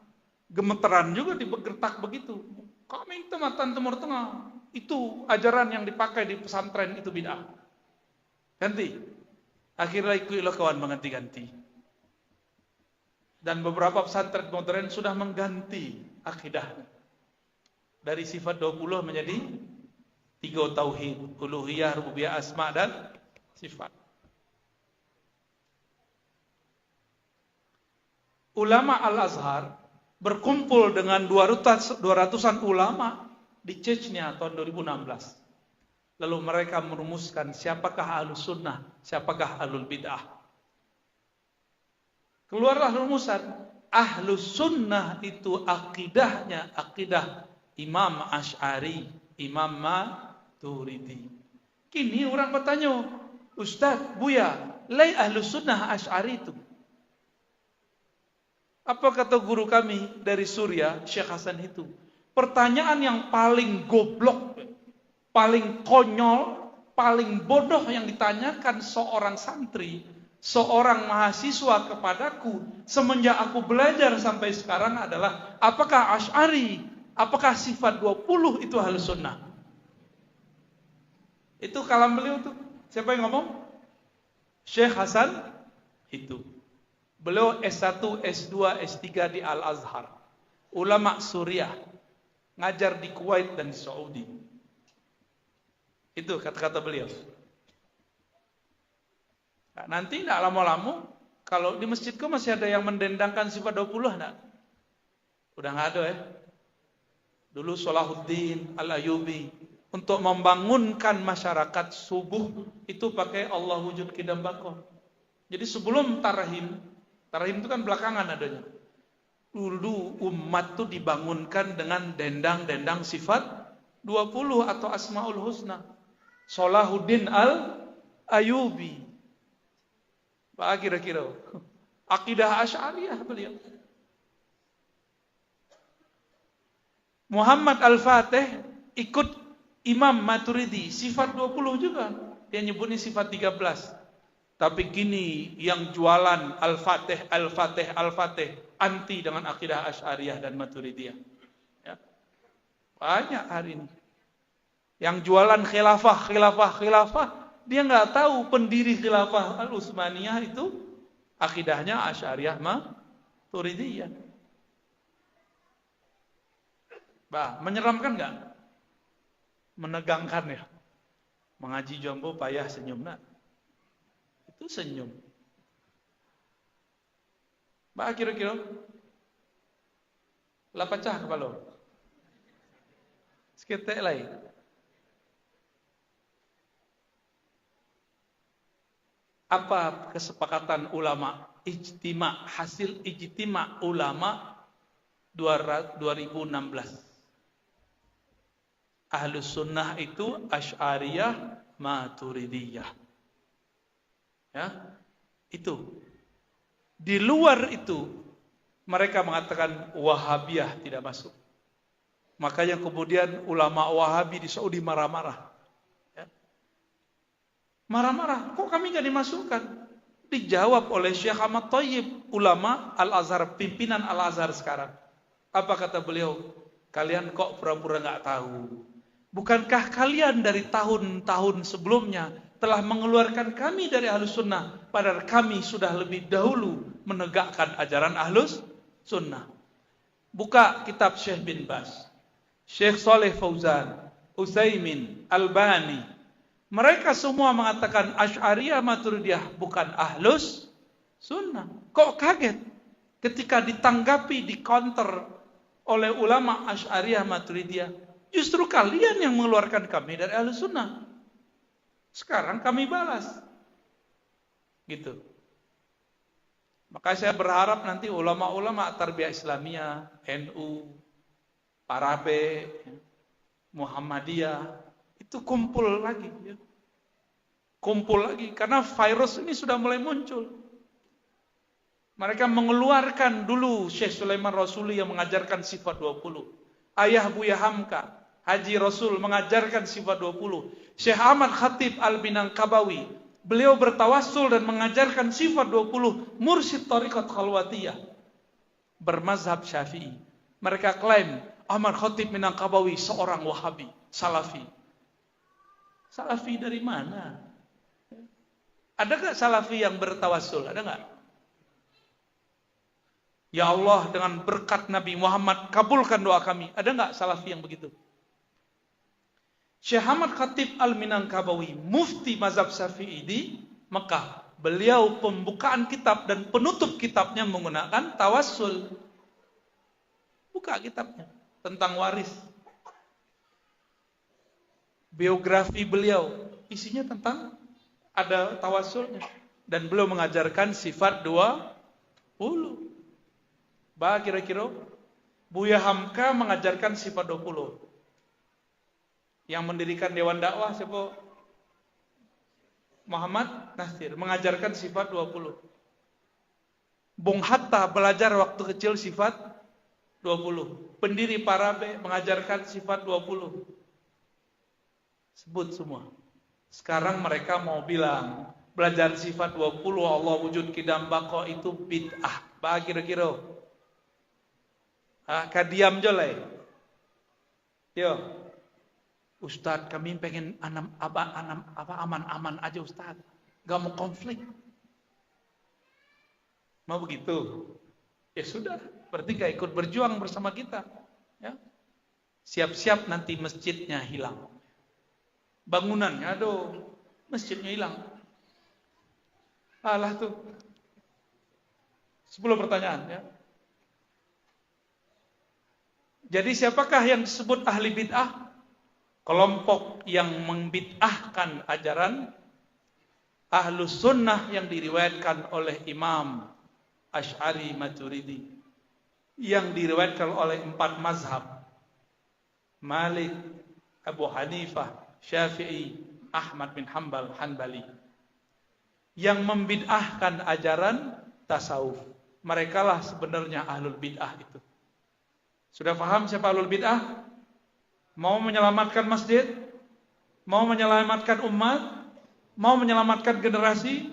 Speaker 1: gemeteran juga digertak begitu. Kami tematan Timur Tengah, itu ajaran yang dipakai di pesantren itu bid'ah. Ganti. Akhirnya ikutlah kawan mengganti-ganti. Dan beberapa pesantren modern sudah mengganti akidahnya. Dari sifat 20 menjadi 3 tauhid, uluhiyah, rububiyah, asma dan sifat. Ulama Al-Azhar berkumpul dengan 200-an ulama di Chechnya tahun 2016. Lalu mereka merumuskan siapakah Ahlus Sunnah, siapakah Ahlul Bid'ah. Keluarlah rumusan, Ahlus Sunnah itu akidahnya akidah Imam Asy'ari Imam Maturidi. Kini orang bertanya, Ustaz, Buya, lai Ahlus Sunnah Asy'ari itu. Apa kata guru kami dari Suriah, Syekh Hasan itu? Pertanyaan yang paling goblok, paling konyol, paling bodoh yang ditanyakan seorang santri, seorang mahasiswa kepadaku semenjak aku belajar sampai sekarang adalah, apakah Asy'ari, apakah sifat 20 itu Ahlus Sunnah? Itu kalam beliau tuh. Siapa yang ngomong? Syekh Hasan itu. Beliau S1, S2, S3 di Al-Azhar. Ulama Suriah. Ngajar di Kuwait dan di Saudi. Itu kata-kata beliau. Nah, nanti tidak lama-lama, kalau di masjidku masih ada yang mendendangkan sifat 20 enggak? Udah nggak ada ya. Dulu Salahuddin Al-Ayyubi untuk membangunkan masyarakat subuh itu pakai Allah wujud kidam bako. Jadi sebelum tarahim itu kan belakangan adanya. Dulu umat itu dibangunkan dengan dendang-dendang sifat 20 atau Asmaul Husna. Salahuddin Al-Ayyubi. Pak kira-kira akidah Asy'ariyah beliau. Muhammad Al-Fatih ikut Imam Maturidi, sifat 20 juga. Dia nyebutnya sifat 13. Tapi kini yang jualan Al-Fatih anti dengan akidah Asy'ariyah dan Maturidiyah. Ya. Banyak hari ini. Yang jualan khilafah, dia nggak tahu pendiri khilafah Al-Utsmaniyah itu akidahnya Asy'ariyah Maturidiyah. Bah, menyeramkan nggak? Menegangkan ya. Mengaji jombo payah senyum nak. Itu senyum. Bah kira-kira lah pecah kepala. Seketek lain. Apa kesepakatan ulama? Hasil ijtima ulama 2016. Ahlus Sunnah itu Asy'ariyah Maturidiyah. Ya, itu. Di luar itu mereka mengatakan Wahabiyah tidak masuk. Makanya kemudian ulama Wahabi di Saudi marah-marah. Ya. Marah-marah, kok kami gak dimasukkan? Dijawab oleh Syekh Ahmad Thayyib, ulama Al-Azhar, pimpinan Al-Azhar sekarang. Apa kata beliau? Kalian kok pura-pura gak tahu? Bukankah kalian dari tahun-tahun sebelumnya telah mengeluarkan kami dari Ahlus Sunnah, padahal kami sudah lebih dahulu menegakkan ajaran Ahlus Sunnah. Buka kitab Syekh bin Baz, Syekh Saleh Fauzan, Utsaimin, Albani. Mereka semua mengatakan Asy'ariyah Maturidiyah bukan Ahlus Sunnah. Kok kaget ketika ditanggapi, di-counter oleh ulama Asy'ariyah Maturidiyah? Justru kalian yang mengeluarkan kami dari Ahlus Sunnah. Sekarang kami balas. Gitu. Maka saya berharap nanti ulama-ulama Tarbiyah Islamiyah, NU, Parabe, Muhammadiyah, itu kumpul lagi. Ya. Kumpul lagi. Karena virus ini sudah mulai muncul. Mereka mengeluarkan dulu Syekh Sulaiman Rasuli yang mengajarkan sifat 20. Ayah Buya Hamka, Haji Rasul mengajarkan sifat 20. Syekh Ahmad Khatib Al-Minangkabawi, beliau bertawassul dan mengajarkan sifat 20. Mursyid Thariqat Khalwatiyah, bermazhab Syafi'i. Mereka klaim Ahmad Khatib Minangkabawi seorang Wahabi, Salafi. Salafi dari mana? Ada gak Salafi yang bertawassul? Ada gak? Ya Allah, dengan berkat Nabi Muhammad kabulkan doa kami. Ada enggak Salafi yang begitu? Syekh Ahmad Khatib Al-Minangkabawi, mufti mazhab Syafi'i di Mekah. Beliau pembukaan kitab dan penutup kitabnya menggunakan tawassul. Buka kitabnya tentang waris. Biografi beliau isinya tentang ada tawassulnya, dan beliau mengajarkan sifat 20. Bah kira-kira Buya Hamka mengajarkan sifat 20. Yang mendirikan Dewan Dakwah siapa? Muhammad Nasir, mengajarkan sifat 20. Bung Hatta belajar waktu kecil sifat 20. Pendiri Parabe mengajarkan sifat 20. Sebut semua. Sekarang mereka mau bilang belajar sifat 20 Allah wujud kidam bako itu bid'ah. Bah kira-kira. Kadiam jolai. Yo. Ustadz, kami pengen aman-aman aja Ustadz. Gak mau konflik. Mau begitu? Ya sudah, berarti gak ikut berjuang bersama kita. Ya. Siap-siap nanti masjidnya hilang. Bangunannya, aduh, masjidnya hilang. Alah tuh. 10 pertanyaan ya. Jadi siapakah yang disebut ahli bid'ah? Kelompok yang membid'ahkan ajaran Ahlus Sunnah yang diriwayatkan oleh Imam Asy'ari Maturidi, yang diriwayatkan oleh 4 mazhab, Malik, Abu Hanifah, Syafi'i, Ahmad bin Hanbal, Hanbali, yang membid'ahkan ajaran tasawuf. Merekalah sebenarnya ahlul bid'ah itu. Sudah paham siapa ahlul bid'ah? Mau menyelamatkan masjid? Mau menyelamatkan umat? Mau menyelamatkan generasi?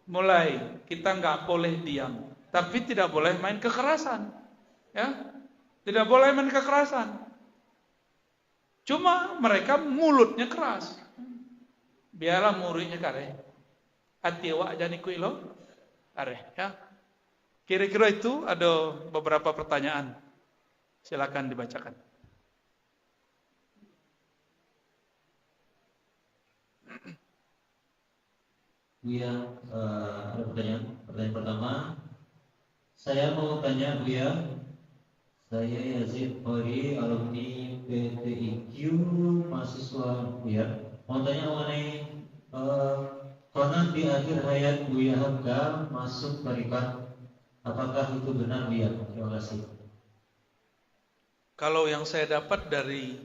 Speaker 1: Mulai, kita nggak boleh diam. Tapi tidak boleh main kekerasan. Ya, tidak boleh main kekerasan. Cuma mereka mulutnya keras. Biarlah muridnya kare. Ati wa jani kuilo kare. Ya. Kira-kira itu ada beberapa pertanyaan. Silakan dibacakan.
Speaker 2: Buya, ada pertanyaan. Pertanyaan pertama, saya mau tanya Buya, saya Yazid Khori, alumni PTIQ, mahasiswa Buya. Mau tanya mengenai konon di akhir hayat Buya Hamka masuk tarekat. Apakah itu benar Buya? Terima kasih.
Speaker 1: Kalau yang saya dapat dari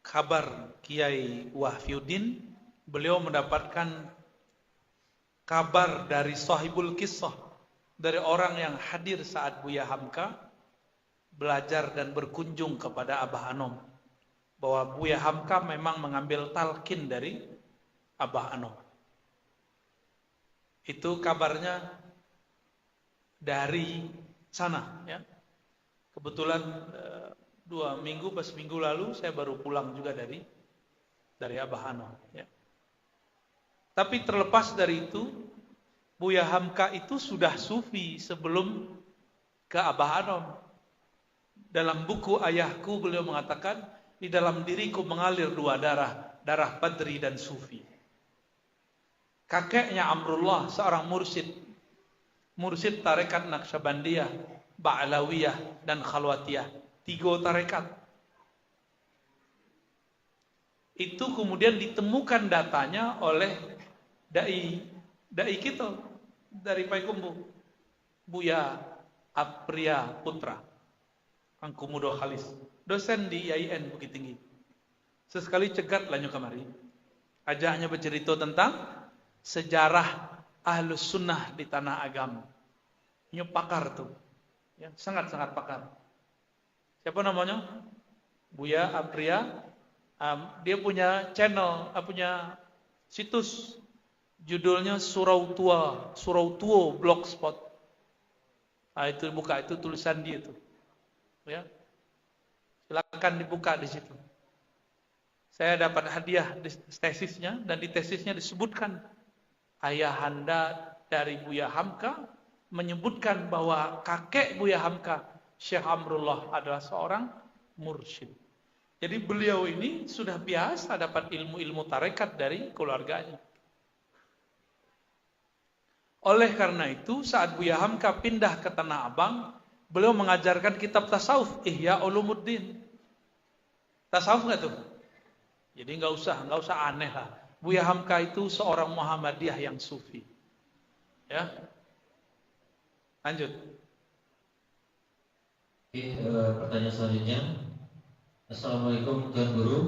Speaker 1: kabar Kiai Wahyuddin, beliau mendapatkan kabar dari sahibul kisah, dari orang yang hadir saat Buya Hamka belajar dan berkunjung kepada Abah Anom, bahwa Buya Hamka memang mengambil talqin dari Abah Anom. Itu kabarnya dari sana ya. Kebetulan 2 minggu pas minggu lalu saya baru pulang juga dari Abah Anom ya. Tapi terlepas dari itu, Buya Hamka itu sudah sufi sebelum ke Abah Anom. Dalam buku Ayahku beliau mengatakan, di dalam diriku mengalir 2 darah, darah Badri dan sufi. Kakeknya Amrullah, seorang mursyid tarekat Naqsyabandiyah, Ba'lawiyah dan Khalwatiyah, 3 tarekat. Itu kemudian ditemukan datanya oleh dai kita dari Payakumbuh, Buya Apriya Putra, Angku Mudo Khalis, dosen di IAIN Bukit Tinggi. Sesekali cegat lanyo kemari, ajaknya bercerita tentang sejarah Ahlus Sunnah di tanah agama. Ini pakar tuh, ya, sangat-sangat pakar. Siapa namanya? Buya Apriya. Dia punya channel, punya situs. Judulnya Surau Tua Blogspot. Itu buka, itu tulisan dia itu. Ya. Silakan dibuka di situ. Saya dapat hadiah di tesisnya, dan di tesisnya disebutkan ayahanda dari Buya Hamka menyebutkan bahwa kakek Buya Hamka, Syekh Amrullah, adalah seorang mursyid. Jadi beliau ini sudah biasa dapat ilmu-ilmu tarekat dari keluarganya. Oleh karena itu, saat Buya Hamka pindah ke Tanah Abang, beliau mengajarkan kitab tasawuf, Ihya Ulumuddin. Tasawuf nggak tuh? Jadi nggak usah aneh lah. Buya Hamka itu seorang Muhammadiyah yang sufi. Ya, lanjut.
Speaker 2: Pertanyaan selanjutnya. Assalamualaikum Tuan Guru.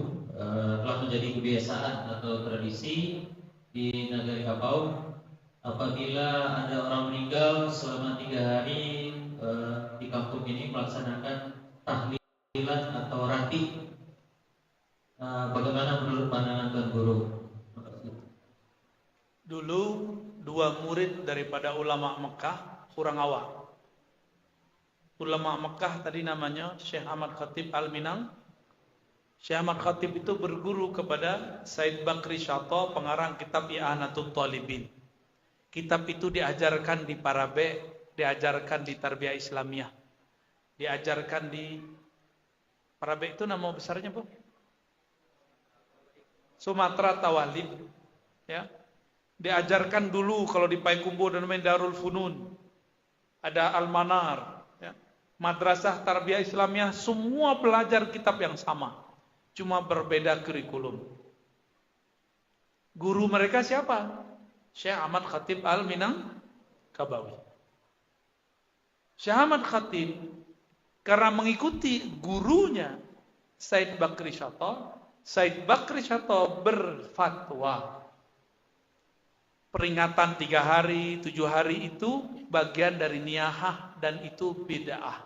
Speaker 2: telah menjadi kebiasaan atau tradisi di negeri Kapau. Apabila ada orang meninggal selama 3 hari di kampung ini melaksanakan tahlilan atau rati, bagaimana menurut pandangan Tuan Guru?
Speaker 1: Dulu 2 murid daripada ulama Mekah kurang awal. Ulama Mekah tadi namanya Syekh Ahmad Khatib Al-Minang. Syekh Ahmad Khatib itu berguru kepada Said Bakri Syato, pengarang kitab I'anatul Talibin. Kitab itu diajarkan di Parabe, diajarkan di Tarbiyah Islamiyah, diajarkan di Parabe itu nama besarnya, Bu? Sumatera Tawalib, ya. Diajarkan dulu kalau di Payakumbuh dan Darul Funun. Ada Al-Manar, ya. Madrasah Tarbiyah Islamiyah, semua belajar kitab yang sama, cuma berbeda kurikulum. Guru mereka siapa? Syekh Ahmad Khatib Al-Minang Kabawi. Syekh Ahmad Khatib karena mengikuti gurunya Said Bakri Syato, Said Bakri Syato berfatwa peringatan 3 hari, 7 hari itu bagian dari niyahah dan itu bid'ah.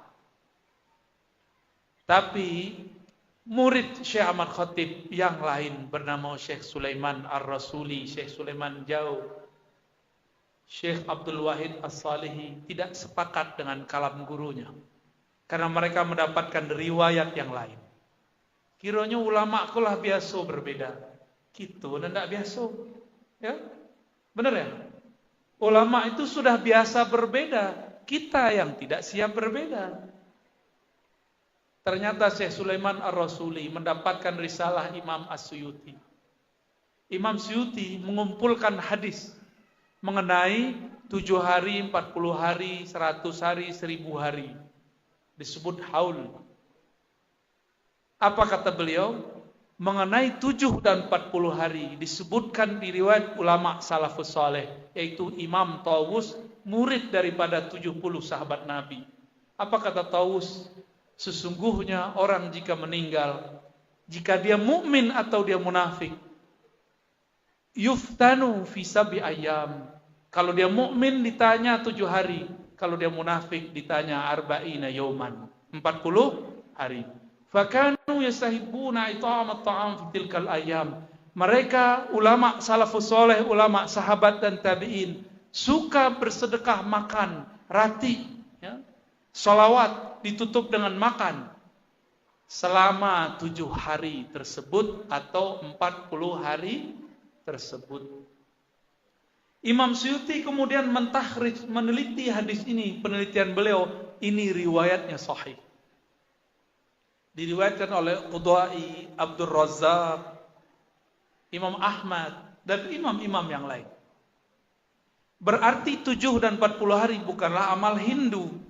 Speaker 1: Tapi murid Syekh Ahmad Khatib yang lain bernama Syekh Sulaiman Ar-Rasuli, Syekh Sulaiman Jau, Syekh Abdul Wahid As-Salihi tidak sepakat dengan kalam gurunya. Karena mereka mendapatkan riwayat yang lain. Kiranya ulama kulah biasa berbeda. Gitu dan tidak biasa. Ya? Benar ya? Ulama itu sudah biasa berbeda. Kita yang tidak siap berbeda. Ternyata Syekh Sulaiman Ar-Rasuli mendapatkan risalah Imam As-Suyuti. Imam Suyuti mengumpulkan hadis mengenai 7 hari, 40 hari, 100 hari, 1000 hari. Disebut haul. Apa kata beliau? Mengenai 7 dan 40 hari disebutkan di riwayat ulama salafus saleh, yaitu Imam Tawus, murid daripada 70 sahabat Nabi. Apa kata Tawus? Sesungguhnya orang jika meninggal, jika dia mukmin atau dia munafik, yuftanu fi sab'i ayyam. Kalau dia mukmin ditanya 7 hari, kalau dia munafik ditanya arba'ina yauman, 40 hari. Fakanu yastahibuna it'am at-ta'am fi tilkal ayyam. Mereka ulama salafus saleh, ulama sahabat dan tabi'in suka bersedekah makan rati, ya. Salawat ditutup dengan makan selama 7 hari tersebut atau 40 hari tersebut. Imam Suyuti kemudian mentahrijh, meneliti hadis ini. Penelitian beliau, ini riwayatnya sahih. Diriwayatkan oleh Qudai, Abdul Razzaq, Imam Ahmad dan imam-imam yang lain. Berarti 7 dan 40 hari bukanlah amal Hindu.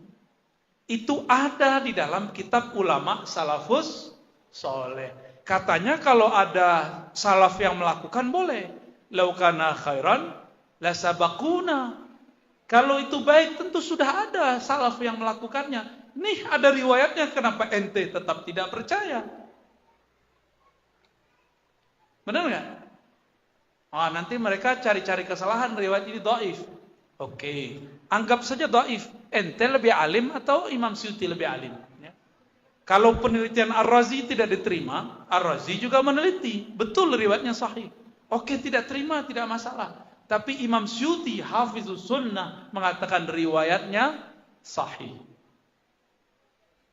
Speaker 1: Itu ada di dalam kitab ulama salafus soleh. Katanya kalau ada salaf yang melakukan boleh. Laukana khairan lasabakuna. Kalau itu baik tentu sudah ada salaf yang melakukannya. Nih ada riwayatnya, kenapa ente tetap tidak percaya? Benar nggak? Oh, nanti mereka cari-cari kesalahan, riwayat ini dhaif. Oke, anggap saja dhaif. Ente lebih alim atau Imam Suyuti lebih alim? Ya. Kalau penelitian Ar-Razi tidak diterima, Ar-Razi juga meneliti. Betul riwayatnya sahih. Oke, tidak terima, tidak masalah. Tapi Imam Suyuti, Hafizus Sunnah, mengatakan riwayatnya sahih.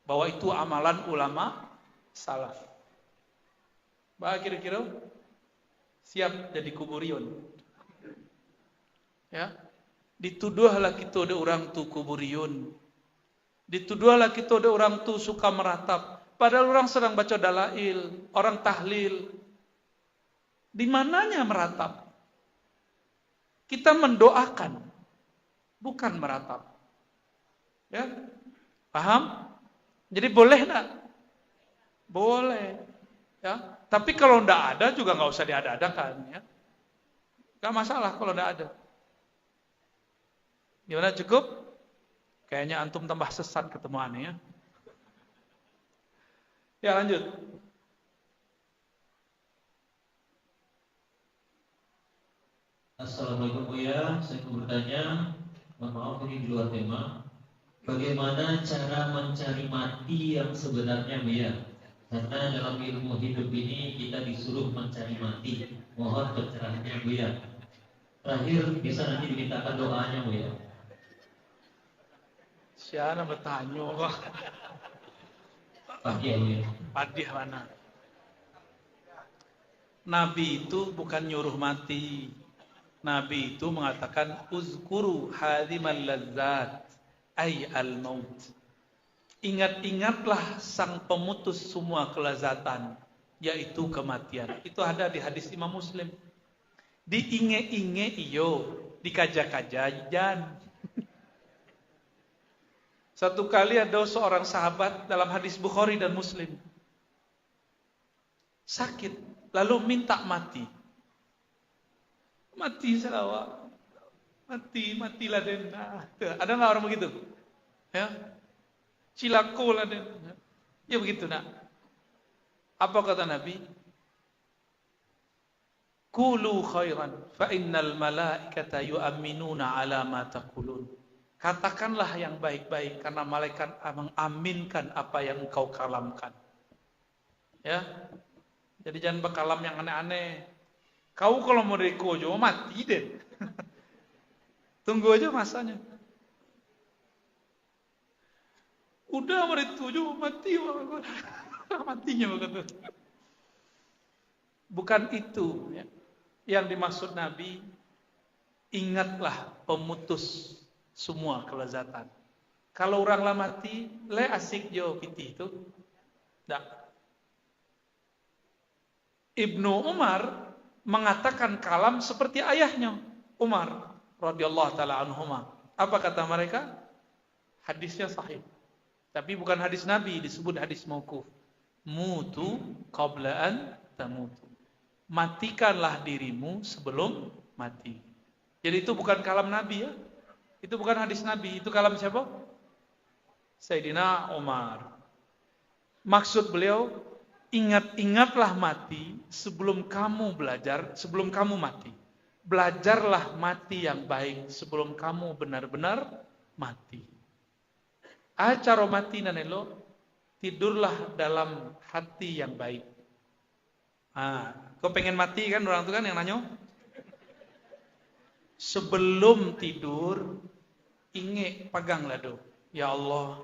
Speaker 1: Bahwa itu amalan ulama salaf. Bah kira-kira siap jadi kuburion. Ya. Dituduhlah kita ada orang tu kuburion. Dituduhlah kita ada orang tu suka meratap. Padahal orang sedang baca dalail, orang tahlil. Di mananya meratap? Kita mendoakan, bukan meratap. Ya, paham? Jadi boleh enggak? Boleh. Ya, tapi kalau enggak ada juga enggak usah diada-adakan. Ya, enggak masalah kalau enggak ada. Gimana, cukup? Kayaknya antum tambah sesat ketemu aneh ya. Ya lanjut.
Speaker 2: Assalamualaikum Buya, saya mau bertanya, mohon maaf ini di luar tema. Bagaimana cara mencari mati yang sebenarnya Buya? Karena dalam ilmu hidup ini kita disuruh mencari mati. Mohon pencerahannya Buya. Terakhir bisa nanti dimintakan doanya Buya.
Speaker 1: Siapa bertanya kok?
Speaker 2: Pagi ya Buya.
Speaker 1: Padih mana? Nabi itu bukan nyuruh mati. Nabi itu mengatakan uzkuru hadimal ladzat ay al-maut. Ingat-ingatlah sang pemutus semua kelezatan, yaitu kematian. Itu ada di hadis Imam Muslim. Diinge-inge iyo, dikaja-kaja jan. Satu kali ada seorang sahabat dalam hadis Bukhari dan Muslim. Sakit, lalu minta mati. Mati selawat. Matilah den. Ada nggak orang begitu? Ya, cilako lah den. Ya begitu nak. Apa kata Nabi? Qulu khairan, fa innal malaikata yu'minuna ala ma taqulun. Katakanlah yang baik-baik karena malaikat mengaminkan apa yang engkau kalamkan. Ya. Jadi jangan berkalam yang aneh-aneh. Kau kalau mau rekojo mati deh. Tunggu aja masanya. Udah merituju mati matinya begitu. Bukan itu ya. Yang dimaksud Nabi, ingatlah pemutus semua kelezatan. Kalau orang lah mati, le asik jo piti itu. Tak. Ibnu Umar mengatakan kalam seperti ayahnya Umar radhiyallahu taala anhuma. Apa kata mereka? Hadisnya sahih. Tapi bukan hadis Nabi, disebut hadis mauquf. Mutu qabla an tamutu. Matikanlah dirimu sebelum mati. Jadi itu bukan kalam Nabi ya. Itu bukan hadis Nabi, itu kalam siapa? Sayyidina Umar. Maksud beliau, ingat-ingatlah mati sebelum kamu belajar, sebelum kamu mati. Belajarlah mati yang baik sebelum kamu benar-benar mati. Acara mati nanelo, tidurlah dalam hati yang baik. Kau pengen mati kan orang itu kan yang nanya? Sebelum tidur, ingat peganglah do. Ya Allah,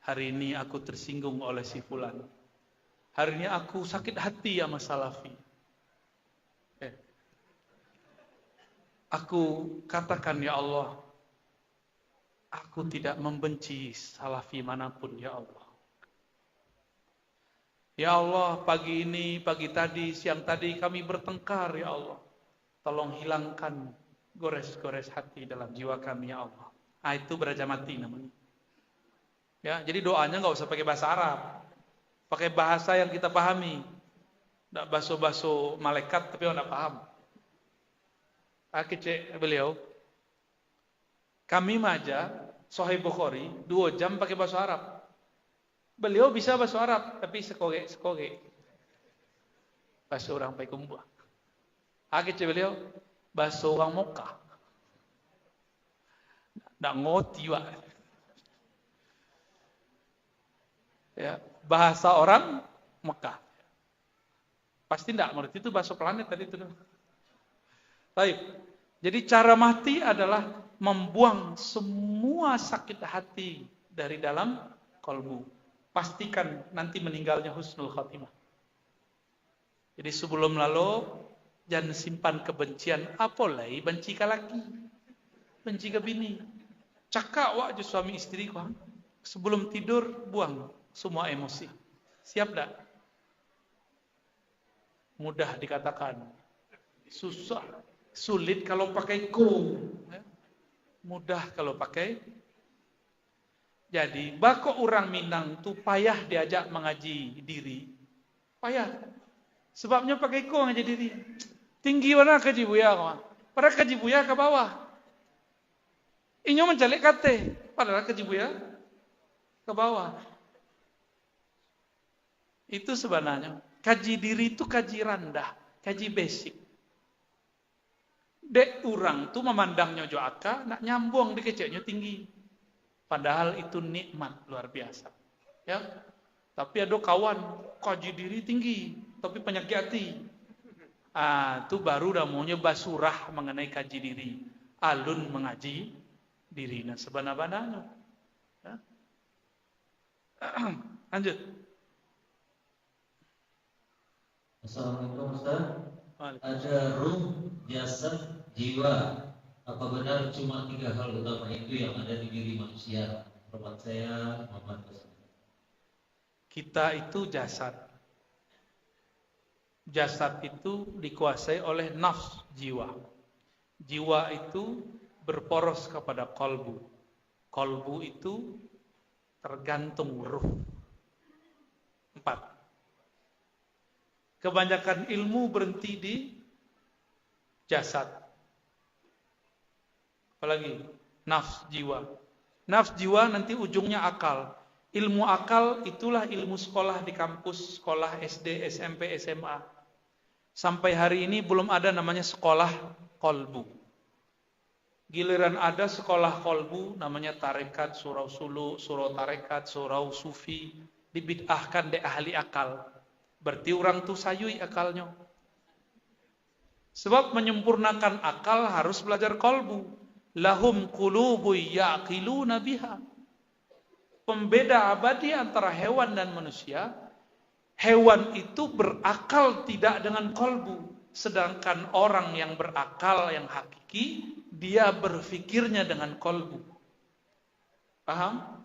Speaker 1: hari ini aku tersinggung oleh si fulan. Hari ini aku sakit hati sama Salafi. Aku katakan ya Allah, aku tidak membenci Salafi manapun ya Allah. Ya Allah, pagi ini, pagi tadi, siang tadi kami bertengkar ya Allah. Tolong hilangkan gores-gores hati dalam jiwa kami ya Allah. Itu beraja mati namanya. Ya, jadi doanya nggak usah pakai bahasa Arab. Pakai bahasa yang kita pahami. Tidak baso-baso malaikat tapi orang tidak paham. Cek beliau. Kami maja Sahih Bukhari 2 jam pakai bahasa Arab. Beliau bisa bahasa Arab tapi sekoge. Bahasa orang pakai kumbah. Cek beliau bahasa orang Mekah. Tidak ngerti wak. Ya, bahasa orang Mekah. Pasti tidak mengerti itu bahasa planet tadi itu. Baik. Jadi cara mati adalah membuang semua sakit hati dari dalam kalbu. Pastikan nanti meninggalnya husnul khatimah. Jadi sebelum lalu jangan simpan kebencian. Apalagi benci ke laki, benci ke bini. Cakap wak je suami istri kau. Sebelum tidur buang semua emosi. Siap tak? Mudah dikatakan. Susah. Sulit kalau pakai ku. Mudah kalau pakai. Jadi, bako orang Minang tu payah diajak mengaji diri. Payah. Sebabnya pakai ku mengaji diri. Tinggi mana kaji buya kau? Padahal kaji buya ke bawah. Inyo mencalik kate. Padahal kaji buya ke bawah. Itu sebenarnya. Kaji diri itu kaji rendah. Kaji basic. Dek orang tuh memandangnya jo aka, nak nyambung dikeceknya tinggi. Padahal itu nikmat luar biasa. Ya. Tapi ada kawan kaji diri tinggi, tapi penyakit hati. Itu baru namanya basurah mengenai kaji diri. Alun mengaji diri. Nah sebenarnya. Ya. Lanjut.
Speaker 2: Assalamualaikum Ustaz. Ada ruh, jasad, jiwa. Apa benar cuma 3 hal utama itu yang ada di diri manusia? Hormat saya, Muhammad Ustaz.
Speaker 1: Kita itu jasad. Jasad itu dikuasai oleh nafs jiwa. Jiwa itu berporos kepada kolbu. Kolbu itu tergantung ruh. 4. Kebanyakan ilmu berhenti di jasad. Apalagi nafs jiwa. Nafs jiwa nanti ujungnya akal. Ilmu akal itulah ilmu sekolah di kampus, sekolah SD, SMP, SMA. Sampai hari ini belum ada namanya sekolah kolbu. Giliran ada sekolah kolbu namanya tarekat, surau sulu, surau tarekat, surau sufi, dibid'ahkan de ahli akal. Berarti orang tuh sayui akalnya. Sebab menyempurnakan akal harus belajar kolbu. Lahum qulubu ya'qiluna biha. Pembeda abadi antara hewan dan manusia. Hewan itu berakal tidak dengan kolbu. Sedangkan orang yang berakal, yang hakiki, dia berfikirnya dengan kolbu. Paham?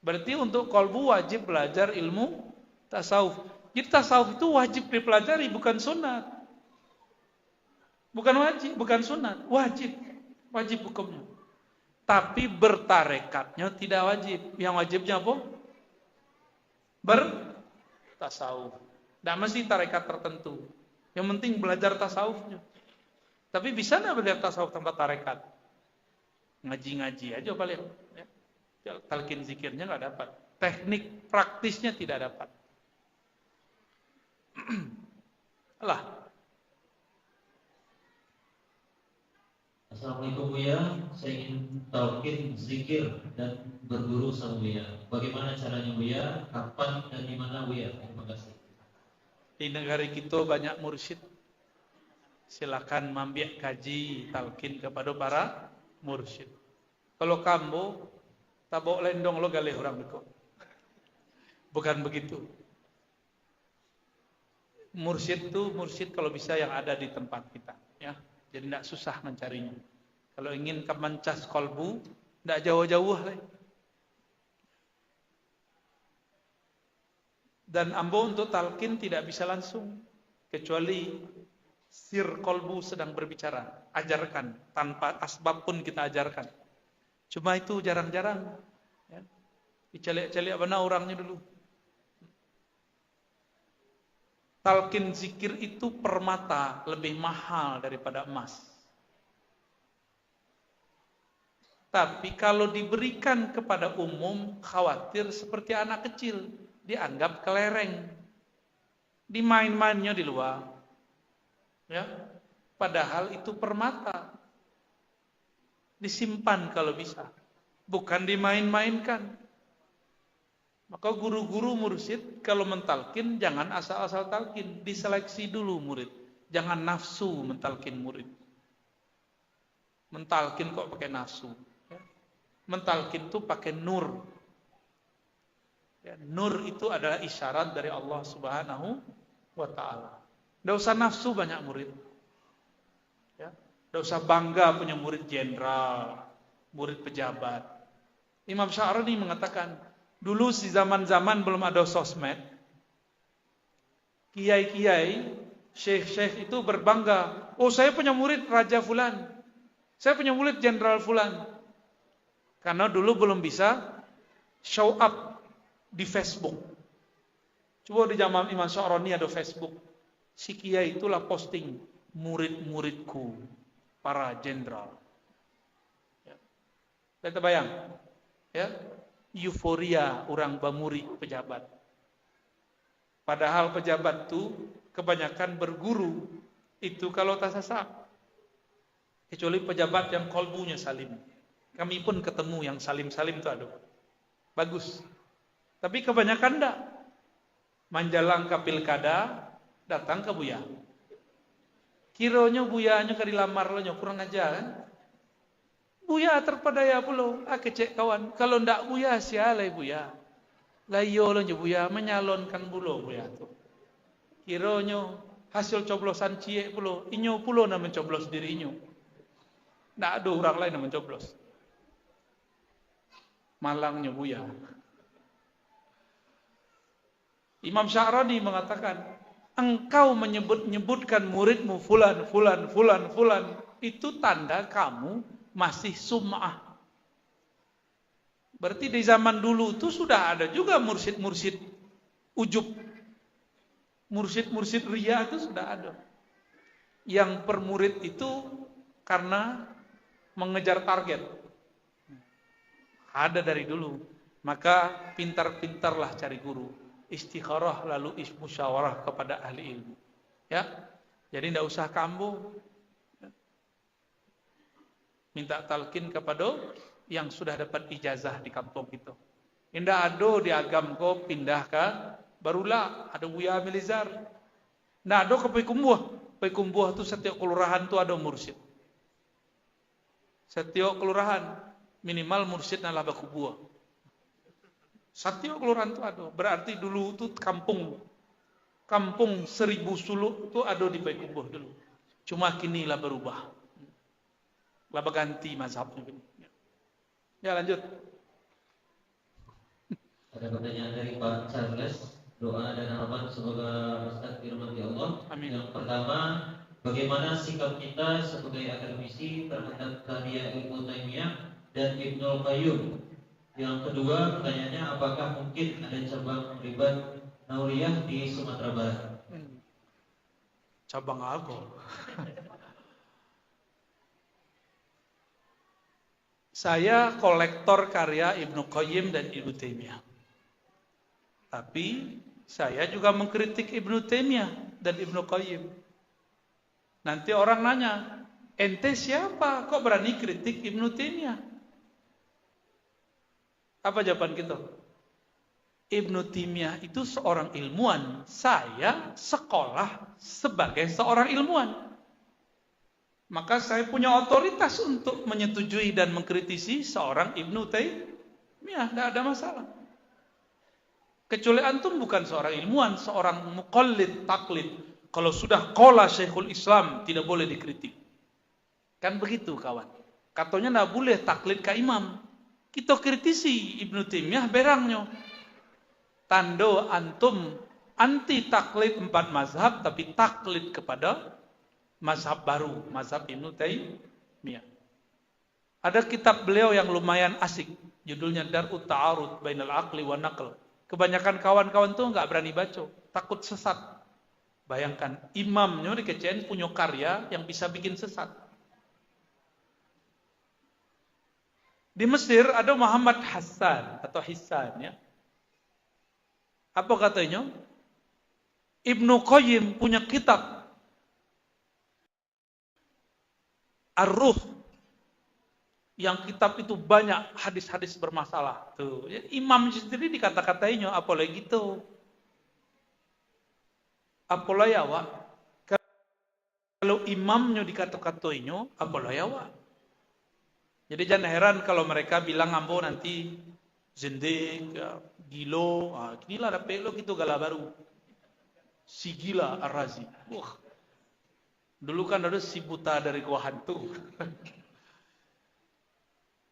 Speaker 1: Berarti untuk kolbu wajib belajar ilmu tasawuf. Jadi tasawuf itu wajib dipelajari, bukan sunat. Bukan wajib, bukan sunat. Wajib. Wajib hukumnya. Tapi bertarekatnya tidak wajib. Yang wajibnya apa? Bertasawuf. Tidak mesti tarekat tertentu. Yang penting belajar tasawufnya. Tapi bisa nggak belajar tasawuf tanpa tarekat? Ngaji-ngaji aja paling. Ya. Talqin zikirnya nggak dapat. Teknik praktisnya tidak dapat. Alah.
Speaker 2: Assalamualaikum Buya, saya ingin talqin zikir dan berguru sama Buya. Bagaimana caranya Buya? Kapan dan di mana Buya? Terima kasih.
Speaker 1: Di negara kita banyak mursyid. Silakan mambiak kaji talqin kepada para mursyid. Kalau kamu tabok lendong lo galih orang itu. Bukan begitu. Mursyid itu mursyid kalau bisa yang ada di tempat kita, ya. Jadi tidak susah mencarinya. Kalau ingin kemencas kolbu, tidak jauh-jauh lah. Dan ambo untuk talqin tidak bisa langsung, kecuali sir kolbu sedang berbicara. Ajarkan, tanpa asbab pun kita ajarkan. Cuma itu jarang-jarang. Ya. Diceliak-celiak benar orangnya dulu. Talqin zikir itu permata lebih mahal daripada emas. Tapi kalau diberikan kepada umum, khawatir seperti anak kecil, dianggap kelereng. Dimain-mainnya di luar. Ya. Padahal itu permata. Disimpan kalau bisa. Bukan dimain-mainkan. Maka guru-guru mursyid kalau mentalkin jangan asal-asal talkin, diseleksi dulu murid. Jangan nafsu mentalkin murid. Mentalkin kok pakai nafsu. Ya. Mentalkin itu pakai nur. Ya, nur itu adalah isyarat dari Allah Subhanahu wa Ta'ala. Tidak usah nafsu banyak murid. Ya. Tidak usah bangga punya murid jenderal, murid pejabat. Imam Sya'rani mengatakan, dulu di zaman-zaman belum ada sosmed, kiai-kiai, syekh-syekh itu berbangga. Oh, saya punya murid Raja Fulan. Saya punya murid Jenderal Fulan. Karena dulu belum bisa show up di Facebook. Coba di zaman Imam Sya'rani ada Facebook. Si kiai itulah posting murid-muridku, para jenderal. Ya. Kita bayang, ya. Euforia orang bamuri pejabat. Padahal pejabat itu kebanyakan berguru. Itu kalau tak sasak. Kecuali pejabat yang kolbunya salim. Kami pun ketemu yang salim-salim itu aduh. Bagus. Tapi kebanyakan enggak. Manjalang ke pilkada, datang ke Buya. Kironya Buyanya ke dilamar lo kurang ajar kan? Buya terpadaya pulau, kecek kawan. Kalau ndak Buya sialai Buya. Layo lo Buya menyalonkan pulau Buya tu. Kironya hasil coblosan cie pulau, inyo pulau na mencoblos diri inyo. Ndak ada orang lain yang mencoblos. Malangnya Buya. Imam Sya'rani mengatakan, engkau menyebutkan muridmu fulan, itu tanda kamu masih sum'ah. Berarti di zaman dulu itu sudah ada juga mursyid-mursyid ujub. Mursyid-mursyid riya itu sudah ada. Yang per murid itu karena mengejar target. Ada dari dulu. Maka pintar-pintarlah cari guru. Istikharah lalu musyawarah kepada ahli ilmu. Ya. Jadi tidak usah kambuh. Minta talqin kepada yang sudah dapat ijazah di kampung itu. Indah ada di agam ko pindah ke barulah ada Buya Milizar. Nah ada ke Pekumbuh. Pekumbuh itu setiap kelurahan itu ada mursyid. Setiap kelurahan minimal mursyid nalah bakubuah. Setiap kelurahan itu ada. Berarti dulu itu kampung 1000 suluk itu ada di Pekumbuh dulu. Cuma kini lah berubah. Lah berganti mazhabnya. Ya lanjut.
Speaker 2: Ada pertanyaan dari Pak Charles. Doa dan harapan semoga Ustaz dirahmati Allah.
Speaker 1: Amin.
Speaker 2: Yang pertama, bagaimana sikap kita sebagai akademisi terhadap karya Ibnu Taimiyah dan Ibnu Qayyim? Yang kedua, pertanyaannya apakah mungkin ada cabang ribat Nauriyah di Sumatera Barat?
Speaker 1: Cabang apa? Saya kolektor karya Ibnu Qayyim dan Ibnu Taimiyah. Tapi saya juga mengkritik Ibnu Taimiyah dan Ibnu Qayyim. Nanti orang nanya, ente siapa? Kok berani kritik Ibnu Taimiyah? Apa jawaban kita? Ibnu Taimiyah itu seorang ilmuwan. Saya sekolah sebagai seorang ilmuwan. Maka saya punya otoritas untuk menyetujui dan mengkritisi seorang Ibnu Taimiyah. Tidak ada masalah. Kecuali antum bukan seorang ilmuwan, seorang muqallid, taklid. Kalau sudah qala Syekhul Islam, tidak boleh dikritik. Kan begitu kawan. Katanya tidak boleh taklid ke imam. Kita kritisi Ibnu Taimiyah berangnya. Tando antum anti taklid 4 mazhab, tapi taklid kepada mazhab baru, mazhab Ibnu Taimiyah. Ada kitab beliau yang lumayan asik, judulnya Dar'ut Ta'arud Bainal Aqli wa Naql. Kebanyakan kawan-kawan tuh nggak berani baca, takut sesat. Bayangkan, imamnya di KCN punya karya yang bisa bikin sesat. Di Mesir ada Muhammad Hassan atau Hissan ya. Apa katanya? Ibnu Qayyim punya kitab Ar-Ruh. Yang kitab itu banyak hadis-hadis bermasalah. Tuh, ya, imam sendiri dikata-katainya apalagi gitu. Apalagi awak. Kalau imamnya dikata-katainya apalagi awak. Jadi jangan heran kalau mereka bilang ambo nanti zindik, ya, gilo, inilah ada pelo gitu gala baru. Si gila Ar-Razi. Dulu kan ada si buta dari gua hantu.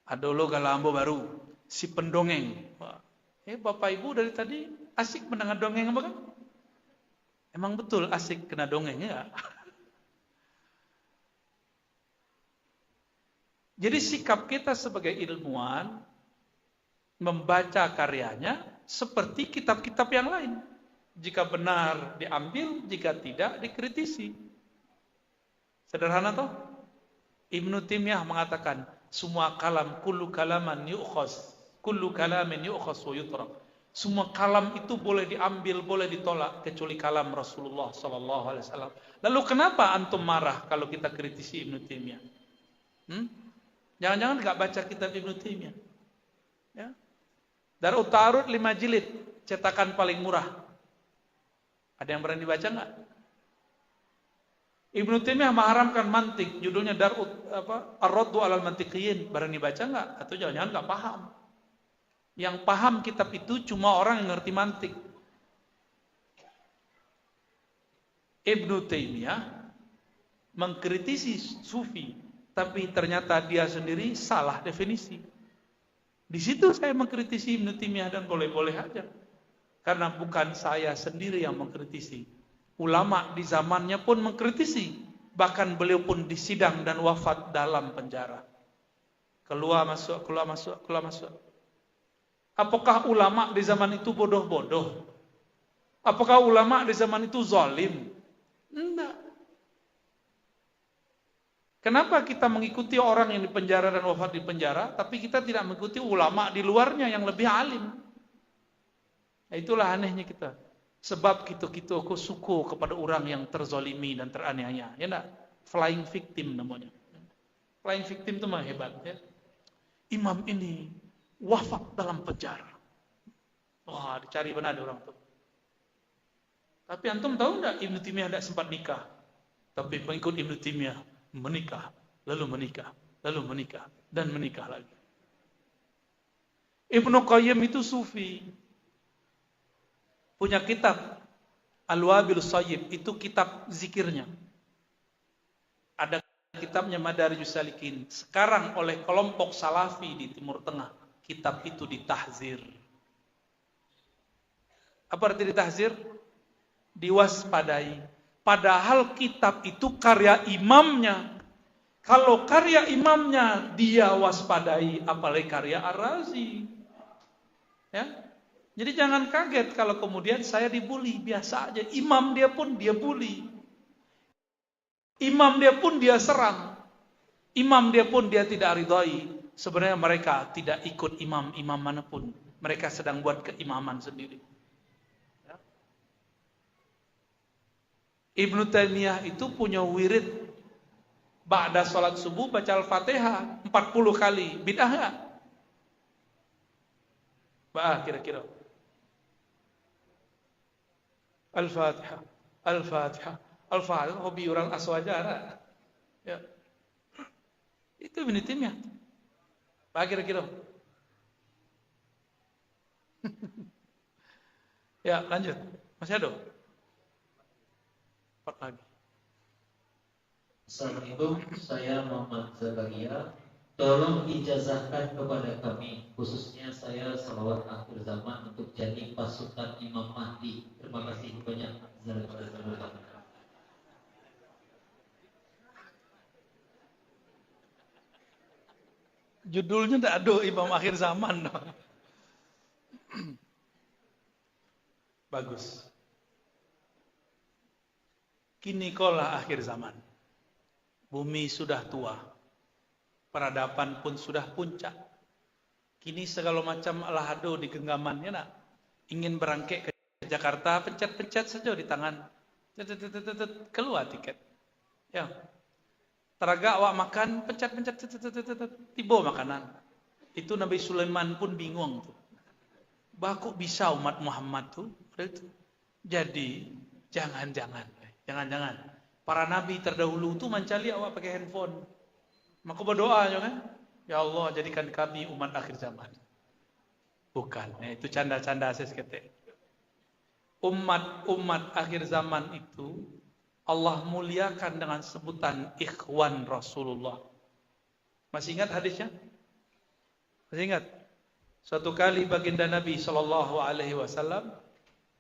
Speaker 1: Ada lo galambo baru, si pendongeng. Bapak ibu dari tadi asik mendengar dongeng apa kan? Emang betul asik kena dongeng ya? Jadi sikap kita sebagai ilmuwan membaca karyanya seperti kitab-kitab yang lain. Jika benar diambil, jika tidak dikritisi. Sederhana toh? Ibnu Taimiyah mengatakan, semua kalam, kullu kalaman yu'khas, kullu kalamin yu'khas wa yutrak. Semua kalam itu boleh diambil, boleh ditolak, kecuali kalam Rasulullah sallallahu alaihi wasallam. Lalu kenapa antum marah kalau kita kritisi Ibnu Taimiyah? Jangan-jangan nggak baca kitab Ibnu Taimiyah. Ya. Darut Ta'arud 5 jilid, cetakan paling murah. Ada yang berani baca nggak? Ibnu Taimiyah mengharamkan mantik, judulnya Ar-Raddu 'alal Mantiqiyin. Berani baca nggak? Atau jangan-jangan nggak paham? Yang paham kitab itu cuma orang yang ngerti mantik. Ibnu Taimiyah mengkritisi sufi, tapi ternyata dia sendiri salah definisi. Di situ saya mengkritisi Ibnu Taimiyah dan boleh-boleh aja. Karena bukan saya sendiri yang mengkritisi. Ulama di zamannya pun mengkritisi. Bahkan beliau pun disidang dan wafat dalam penjara. Keluar masuk, keluar masuk, keluar masuk. Apakah ulama di zaman itu bodoh-bodoh? Apakah ulama di zaman itu zalim? Enggak. Kenapa kita mengikuti orang yang dipenjara dan wafat di penjara, tapi kita tidak mengikuti ulama di luarnya yang lebih alim? Nah, itulah anehnya kita. Sebab kita suku kepada orang yang terzolimi dan teraniaya. Ya enggak? Flying victim namanya. Flying victim itu mah hebat. Ya? Imam ini wafat dalam penjara. Wah, dicari benar ada orang tuh. Tapi antum tahu enggak Ibnu Taimiyah tidak sempat nikah. Tapi pengikut Ibnu Taimiyah menikah, lalu menikah, lalu menikah, dan menikah lagi. Ibnu Qayyim itu sufi. Punya kitab Al-Wabil Shayyib, itu kitab zikirnya. Ada kitabnya Madarijus Salikin. Sekarang oleh kelompok Salafi di Timur Tengah, kitab itu ditahzir. Apa arti ditahzir? Diwaspadai. Padahal kitab itu karya imamnya. Kalau karya imamnya dia waspadai, apalagi karya Ar-Razi. Ya. Jadi jangan kaget kalau kemudian saya dibully, biasa aja. Imam dia pun dia bully. Imam dia pun dia serang. Imam dia pun dia tidak ridhai. Sebenarnya mereka tidak ikut imam manapun. Mereka sedang buat keimaman sendiri. Ya. Ibnu Taimiyah itu punya wirid ba'da sholat subuh baca Al-Fatihah 40 kali. Bid'ah enggak? Kira-kira. Al-Fatihah, Al-Fatihah, Al-Fatihah, hobi orang aswajara. Ya. Itu Ibnu Taimiyah. Kira-kira. Ya, lanjut. Masih ada? 4 lagi.
Speaker 2: Assalamualaikum, saya Muhammad Zakaria. Tolong ijazahkan kepada kami, khususnya saya salawat akhir zaman untuk jadi pasukan Imam Mahdi. Terima kasih banyak.
Speaker 1: Judulnya tidak ada Imam akhir zaman. Bagus. Kini kolah akhir zaman. Bumi sudah tua. Peradaban pun sudah puncak. Kini segala macam alahado di genggaman, ya nak? Ingin berangkat ke Jakarta, pencet-pencet saja di tangan. Keluar tiket. Ya. Teraga awak makan, pencet-pencet, tiba makanan. Itu Nabi Sulaiman pun bingung tuh. Bah kok bisa umat Muhammad tuh? Jadi jangan-jangan para nabi terdahulu tuh mencari awak pakai handphone. Maka berdoa kan? Ya Allah, jadikan kami umat akhir zaman. Bukan, itu canda-canda saya sekete. Umat akhir zaman itu Allah muliakan dengan sebutan ikhwan Rasulullah. Masih ingat hadisnya? Masih ingat? Suatu kali baginda Nabi SAW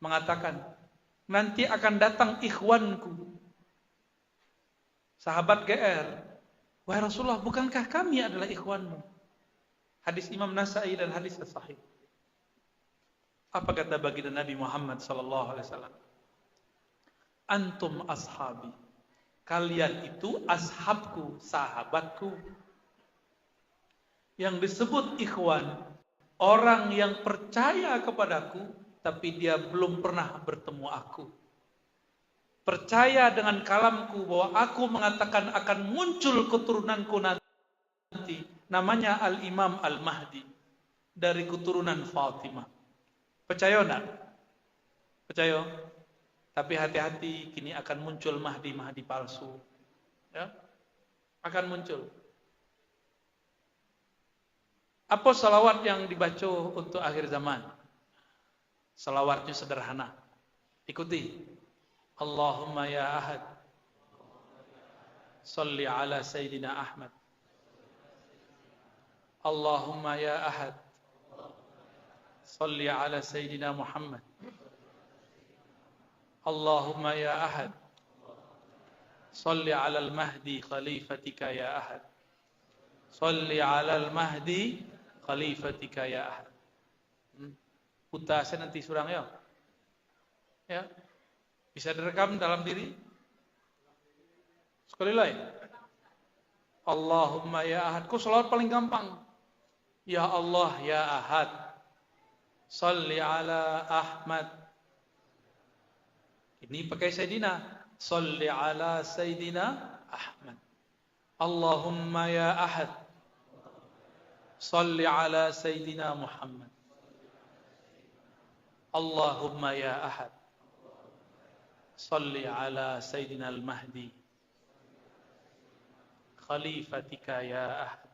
Speaker 1: mengatakan, nanti akan datang ikhwanku. Sahabat GR, wahai Rasulullah, bukankah kami adalah ikhwanmu? Hadis Imam Nasai dan hadis sahih. Apa kata baginda Nabi Muhammad SAW? Antum ashabi. Kalian itu ashabku, sahabatku. Yang disebut ikhwan, orang yang percaya kepadaku, tapi dia belum pernah bertemu aku. Percaya dengan kalamku bahwa aku mengatakan akan muncul keturunanku nanti. namanya Al-Imam Al-Mahdi dari keturunan Fatimah. Percaya enggak? Percaya? Tapi hati-hati, kini akan muncul Mahdi palsu. Ya? Akan muncul. Apa salawat yang dibaca untuk akhir zaman? Salawatnya sederhana. Ikuti. Allahumma ya Ahad, salli ala Sayyidina Ahmad. Allahumma ya Ahad, salli ala Sayyidina Muhammad. Allahumma ya Ahad, salli ala al-Mahdi khalifatika ya Ahad. Salli ala al-Mahdi khalifatika ya Ahad. Putasnya nanti surang ya. Ya. Bisa direkam dalam diri? Sekali lagi. Allahumma ya Ahad. Kok selawat paling gampang? Ya Allah ya Ahad, salli ala Ahmad. Ini pakai Sayyidina. Salli ala Sayyidina Ahmad. Allahumma ya Ahad, salli ala Sayyidina Muhammad. Allahumma ya Ahad, salli ala Sayyidina Al-Mahdi khalifatika ya Ahad.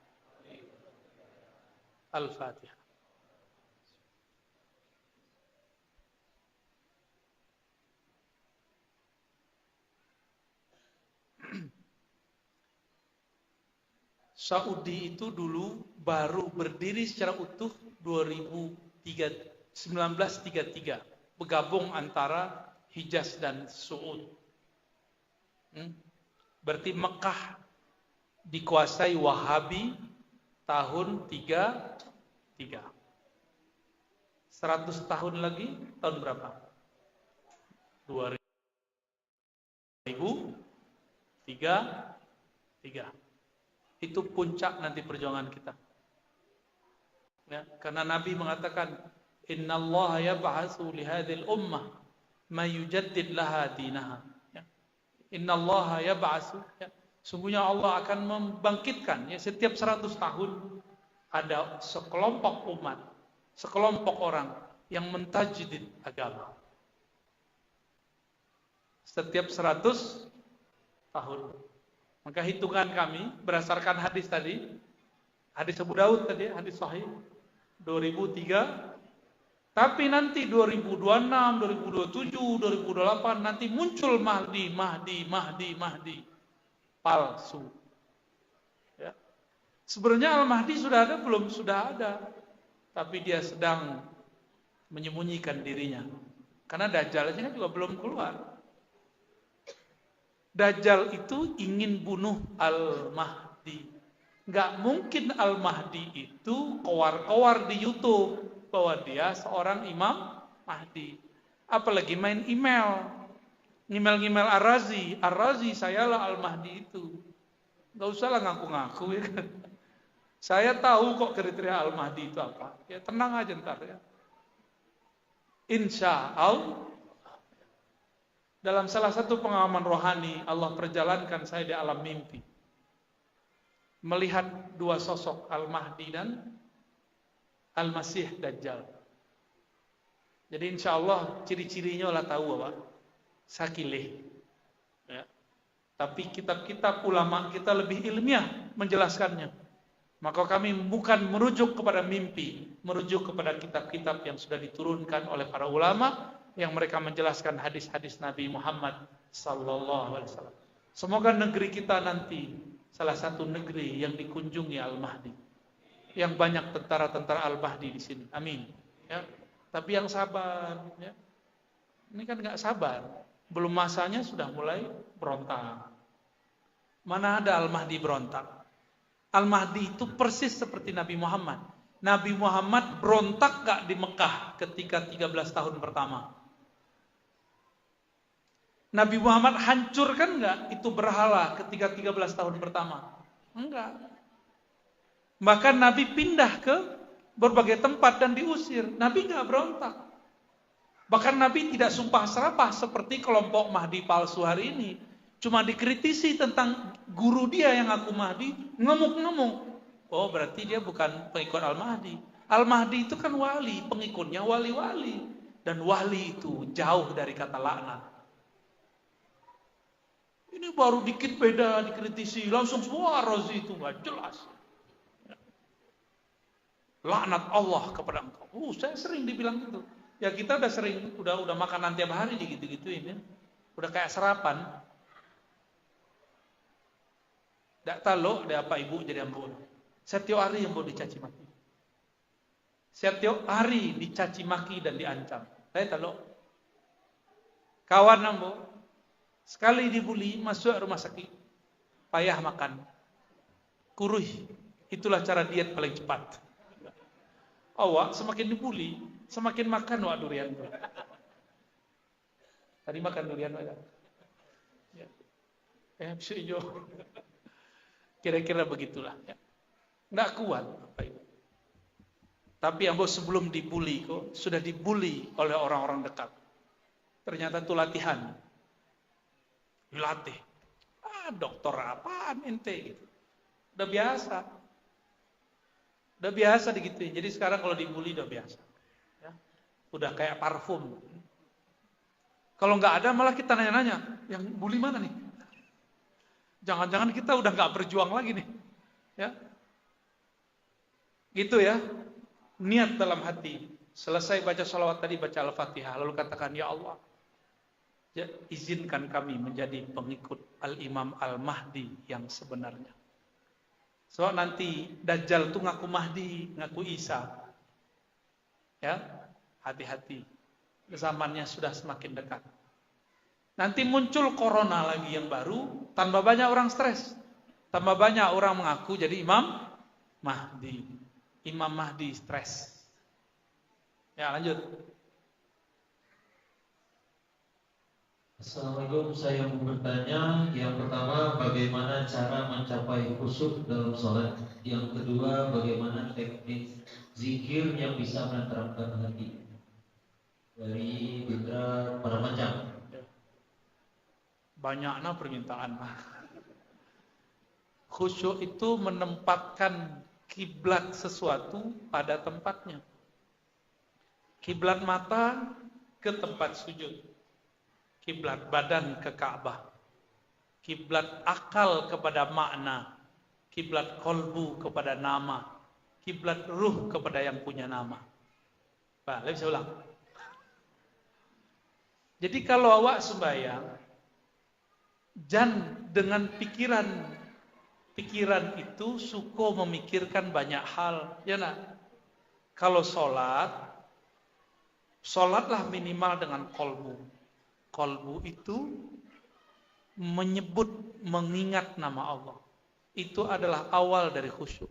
Speaker 1: Al-Fatihah. Saudi itu dulu baru berdiri secara utuh 1933, bergabung antara Hijaz dan Suud. Berarti Mekah dikuasai Wahabi tahun 33. 100 tahun lagi tahun berapa? 2033. Itu puncak nanti perjuangan kita. Ya, karena Nabi mengatakan, innallaha yab'atsu li hadhil ummah ma yujaddid laha dinaha. Ya. Innallaha yab'atsu, ya. Sungguhnya Allah akan membangkitkan, ya, setiap 100 tahun ada sekelompok umat, sekelompok orang yang mentajdid agama. Setiap 100 tahun. Maka hitungan kami berdasarkan hadis tadi, hadis Abu Daud tadi, hadis sahih 2003. Tapi nanti 2026, 2027, 2028 nanti muncul Mahdi palsu. Ya. Sebenarnya Al-Mahdi sudah ada belum? Sudah ada. Tapi dia sedang menyembunyikan dirinya. Karena Dajjalnya juga belum keluar. Dajjal itu ingin bunuh Al-Mahdi. Nggak mungkin Al-Mahdi itu kowar-kowar di YouTube bahwa dia seorang Imam Mahdi. Apalagi main email. Ngimel-ngimel Ar-Razi, sayalah Al-Mahdi itu. Nggak usah lah ngaku-ngaku, ya kan. Saya tahu kok kriteria Al-Mahdi itu apa. Ya tenang aja ntar ya. Insya Allah. Dalam salah satu pengalaman rohani, Allah perjalankan saya di alam mimpi. Melihat dua sosok, Al-Mahdi dan Al-Masih Dajjal. Jadi insya Allah ciri-cirinya lah tahu Bapak. Sakilih. Ya. Tapi kitab-kitab ulama kita lebih ilmiah menjelaskannya. Maka kami bukan merujuk kepada mimpi, merujuk kepada kitab-kitab yang sudah diturunkan oleh para ulama, yang mereka menjelaskan hadis-hadis Nabi Muhammad sallallahu alaihi wasallam. Semoga negeri kita nanti salah satu negeri yang dikunjungi Al-Mahdi. Yang banyak tentara-tentara Al-Mahdi di sini. Amin. Ya. Tapi yang sabar, ya. Ini kan enggak sabar. Belum masanya sudah mulai berontak. Mana ada Al-Mahdi berontak? Al-Mahdi itu persis seperti Nabi Muhammad. Nabi Muhammad berontak enggak di Mekah ketika 13 tahun pertama? Nabi Muhammad hancurkan enggak itu berhala ketika 13 tahun pertama? Enggak. Bahkan Nabi pindah ke berbagai tempat dan diusir. Nabi enggak berontak. Bahkan Nabi tidak sumpah serapah seperti kelompok Mahdi palsu hari ini. Cuma dikritisi tentang guru dia yang ngaku Mahdi, ngemuk-ngemuk. Oh, berarti dia bukan pengikut Al-Mahdi. Al-Mahdi itu kan wali, pengikutnya wali-wali. Dan wali itu jauh dari kata laknat. Ini baru dikit beda dikritisi, langsung semua Razi itu nggak jelas. Laknat Allah kepada engkau. Saya sering dibilang gitu. Ya kita udah sering, udah makanan tiap hari digitu-gituin ya. Udah kayak sarapan. Nggak tahu ada apa ibu jadi ambo. Setiap hari ambo dicaci maki. Setiap hari dicaci maki dan diancam. Saya tahu. Kawan ambo sekali dibuli masuk rumah sakit. Payah makan. Kuruh. Itulah cara diet paling cepat. Awak semakin dibuli, semakin makan wak durian. Tadi makan durian wak. Ya. Bisa hijau. Kira-kira begitulah. Ya. Nggak kuat apa itu. Tapi ambo sebelum dibuli kok sudah dibuli oleh orang-orang dekat. Ternyata itu latihan. Dilatih. Dokter apaan ente gitu. Udah biasa. Udah biasa digituin. Jadi sekarang kalau dibully udah biasa. Ya. Udah kayak parfum. Kalau nggak ada malah kita nanya-nanya, yang bully mana nih? Jangan-jangan kita udah nggak berjuang lagi nih. Ya. Gitu ya. Niat dalam hati. Selesai baca sholawat tadi, baca Al-Fatihah. Lalu katakan, ya Allah, ya, izinkan kami menjadi pengikut Al-Imam Al-Mahdi yang sebenarnya. So nanti Dajjal tuh ngaku Mahdi, ngaku Isa. Ya, hati-hati. Zamannya sudah semakin dekat. Nanti muncul corona lagi yang baru, tambah banyak orang stres. Tambah banyak orang mengaku jadi Imam Mahdi. Imam Mahdi stres. Ya, lanjut.
Speaker 2: Assalamualaikum, saya mau bertanya. Yang pertama, bagaimana cara mencapai khusyuk dalam sholat? Yang kedua, bagaimana teknik zikir yang bisa menenteramkan hati? Dari Bindra Paramacam.
Speaker 1: Banyaknya permintaan. Khusyuk itu menempatkan kiblat sesuatu pada tempatnya. Kiblat mata ke tempat sujud. Kiblat badan ke Ka'bah. Kiblat akal kepada makna. Kiblat kolbu kepada nama. Kiblat ruh kepada yang punya nama. Pak, saya ulang. Jadi kalau awak sembahyang, jangan dengan pikiran itu suko memikirkan banyak hal. Ya nak? Kalau sholatlah minimal dengan kolbu. Kolbu itu menyebut, mengingat nama Allah. Itu adalah awal dari khusyuk.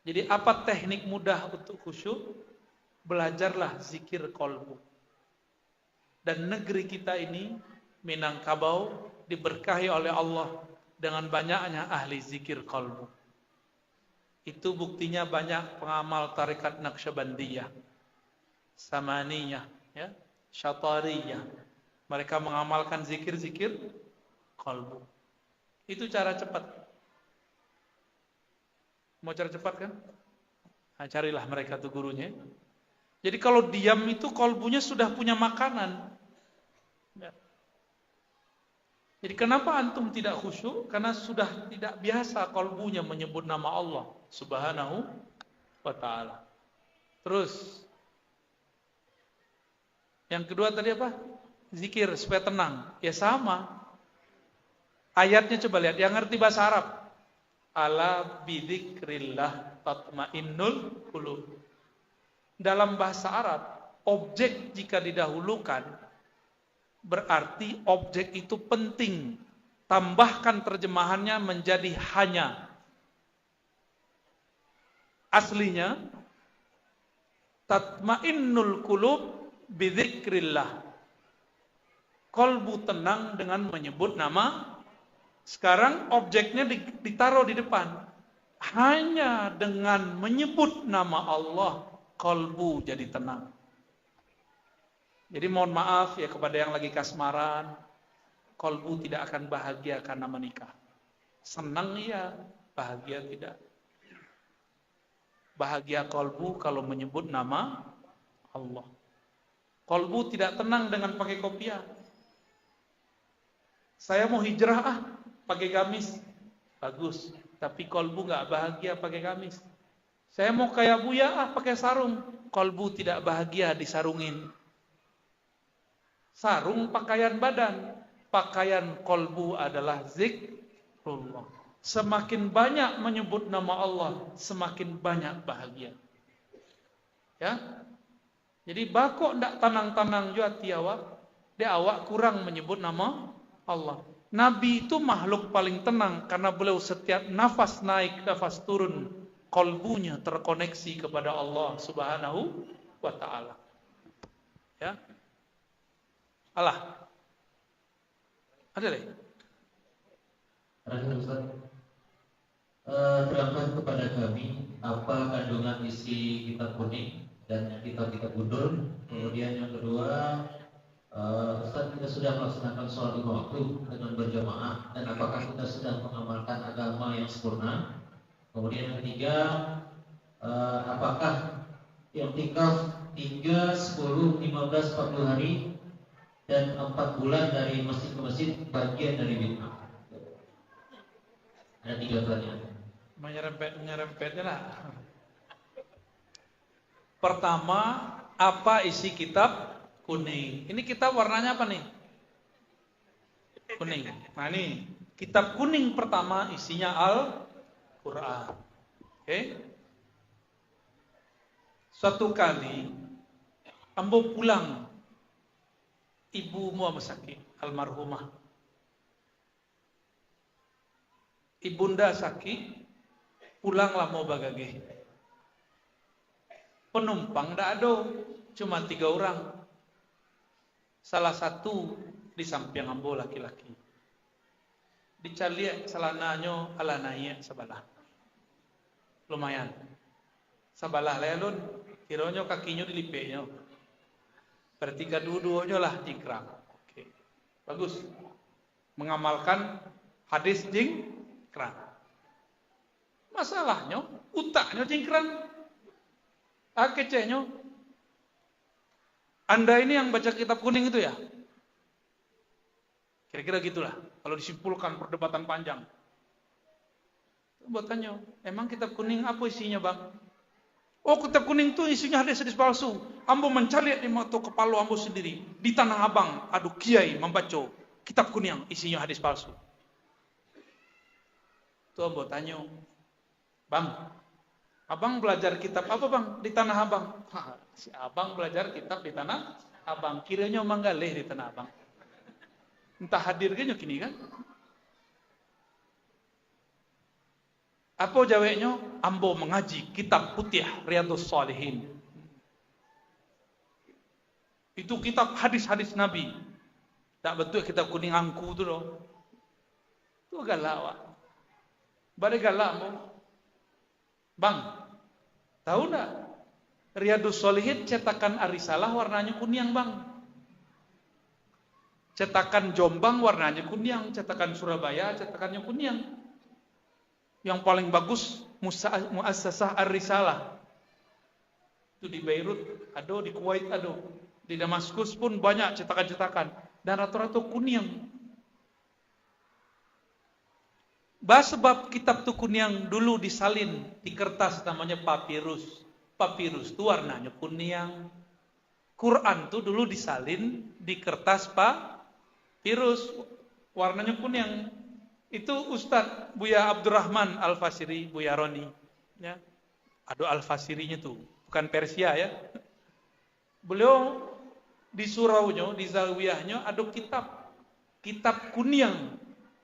Speaker 1: Jadi apa teknik mudah untuk khusyuk? Belajarlah zikir kolbu. Dan negeri kita ini, Minangkabau, diberkahi oleh Allah dengan banyaknya ahli zikir kolbu. Itu buktinya banyak pengamal tarikat Naqsyabandiyah, Samaniyah, ya, Syatariyah. Mereka mengamalkan zikir-zikir kolbu. Itu cara cepat. Mau cara cepat kan? Nah, carilah mereka tuh gurunya. Jadi kalau diam itu kolbunya sudah punya makanan. Ya. Jadi kenapa antum tidak khusyuk? Karena sudah tidak biasa kolbunya menyebut nama Allah Subhanahu wa ta'ala. Terus yang kedua tadi apa? Zikir supaya tenang. Ya sama. Ayatnya coba lihat. Yang ngerti bahasa Arab. Ala bidzikrillah tatmainnul qulub. Dalam bahasa Arab, objek jika didahulukan berarti objek itu penting. Tambahkan terjemahannya menjadi hanya. Aslinya tatmainnul qulub bidzikrillah. Kolbu tenang dengan menyebut nama. Sekarang objeknya ditaruh di depan. Hanya dengan menyebut nama Allah, kolbu jadi tenang. Jadi mohon maaf ya kepada yang lagi kasmaran, kolbu tidak akan bahagia karena menikah. Senang iya, bahagia tidak. bahagia kolbu kalau menyebut nama Allah. Kolbu tidak tenang dengan pakai kopiah. Saya mau hijrah pakai gamis. Bagus. Tapi kolbu nggak bahagia pakai gamis. Saya mau kayak Buya pakai sarung. Kolbu tidak bahagia disarungin. Sarung pakaian badan. Pakaian kolbu adalah zikrullah. Semakin banyak menyebut nama Allah, semakin banyak bahagia. Ya. Jadi bakok ndak tanang-tanang juga tiawak. Dia awak kurang menyebut nama Allah. Nabi itu makhluk paling tenang karena beliau setiap nafas naik, nafas turun, kolbunya terkoneksi kepada Allah Subhanahu wa taala. Ya. Allah. Ada lagi?
Speaker 2: Terakhir Ustaz, terangkan kepada kami apa kandungan isi kitab kuning dan kitab-kitab gundul. Kemudian yang kedua, Ustaz, kita sudah melaksanakan sholat 5 waktu dengan berjamaah, dan apakah kita sudah mengamalkan agama yang sempurna? Kemudian yang ketiga, apakah i'tikaf 3, 10, 15, 40 hari dan 4 bulan dari masjid ke masjid bagian dari bid'ah? Ada 3 pertanyaan.
Speaker 1: Menyerempetnya lah. Pertama, apa isi kitab kuning? Ini kitab warnanya apa nih? Kuning. Nah ini kitab kuning pertama isinya Al-Quran. Oke? Suatu kali ambo pulang, ibumu sakit, almarhumah. Ibunda sakit, pulanglah mau bagage. Penumpang ndak ada, cuma 3 orang. Salah satu di samping ambo laki-laki. Dicaliak celananya ala naik sebelah. Lumayan. Sebelah lelun, kiranya kakinya dilipeknya. Berarti kedua-duanya lah jingkrang. Oke. Bagus. Mengamalkan hadis jingkrang. Masalahnya utaknya jingkrang. Kecehnya. Anda ini yang baca kitab kuning itu ya? Kira-kira gitulah. Kalau disimpulkan perdebatan panjang. Buat tanya, emang kitab kuning apa isinya bang? Oh, kitab kuning itu isinya hadis-hadis palsu. Ambo mencari di mata kepala ambo sendiri. Di Tanah Abang, aduh kiai membaca kitab kuning isinya hadis palsu. Tuh ambo tanya, bang, abang belajar kitab apa bang di Tanah Abang? Si abang belajar kitab di Tanah Abang. Kiranya manggaleh di Tanah Abang. Entah hadir kayaknya kini kan? Apa jawabnya? Ambo mengaji kitab putih Riyadhus Shalihin. Itu kitab hadis-hadis Nabi. Tak betul kitab kuning angku tu loh. Itu galak. Bade galak ambo. Bang, tahu enggak? Riyadhus Shalihin cetakan Arisalah warnanya kuning, Bang. Cetakan Jombang warnanya kuning, cetakan Surabaya cetakannya kuning. Yang paling bagus Muassasah Ar-Risalah. Itu di Beirut ada, di Kuwait ada, di Damaskus pun banyak cetakan-cetakan dan rata-rata kuning. Sebab kitab tu kuning dulu disalin di kertas namanya papirus. Papirus itu warnanya kuning. Quran tu dulu disalin di kertas papirus, warnanya kuning. Itu Ustadz Buya Abdurrahman Al-Fasiri, Buya Roni. Ya. Ada Al-Fasirinya tuh, bukan Persia ya. Beliau di suraunya, di zawiyahnya ada kitab kuning,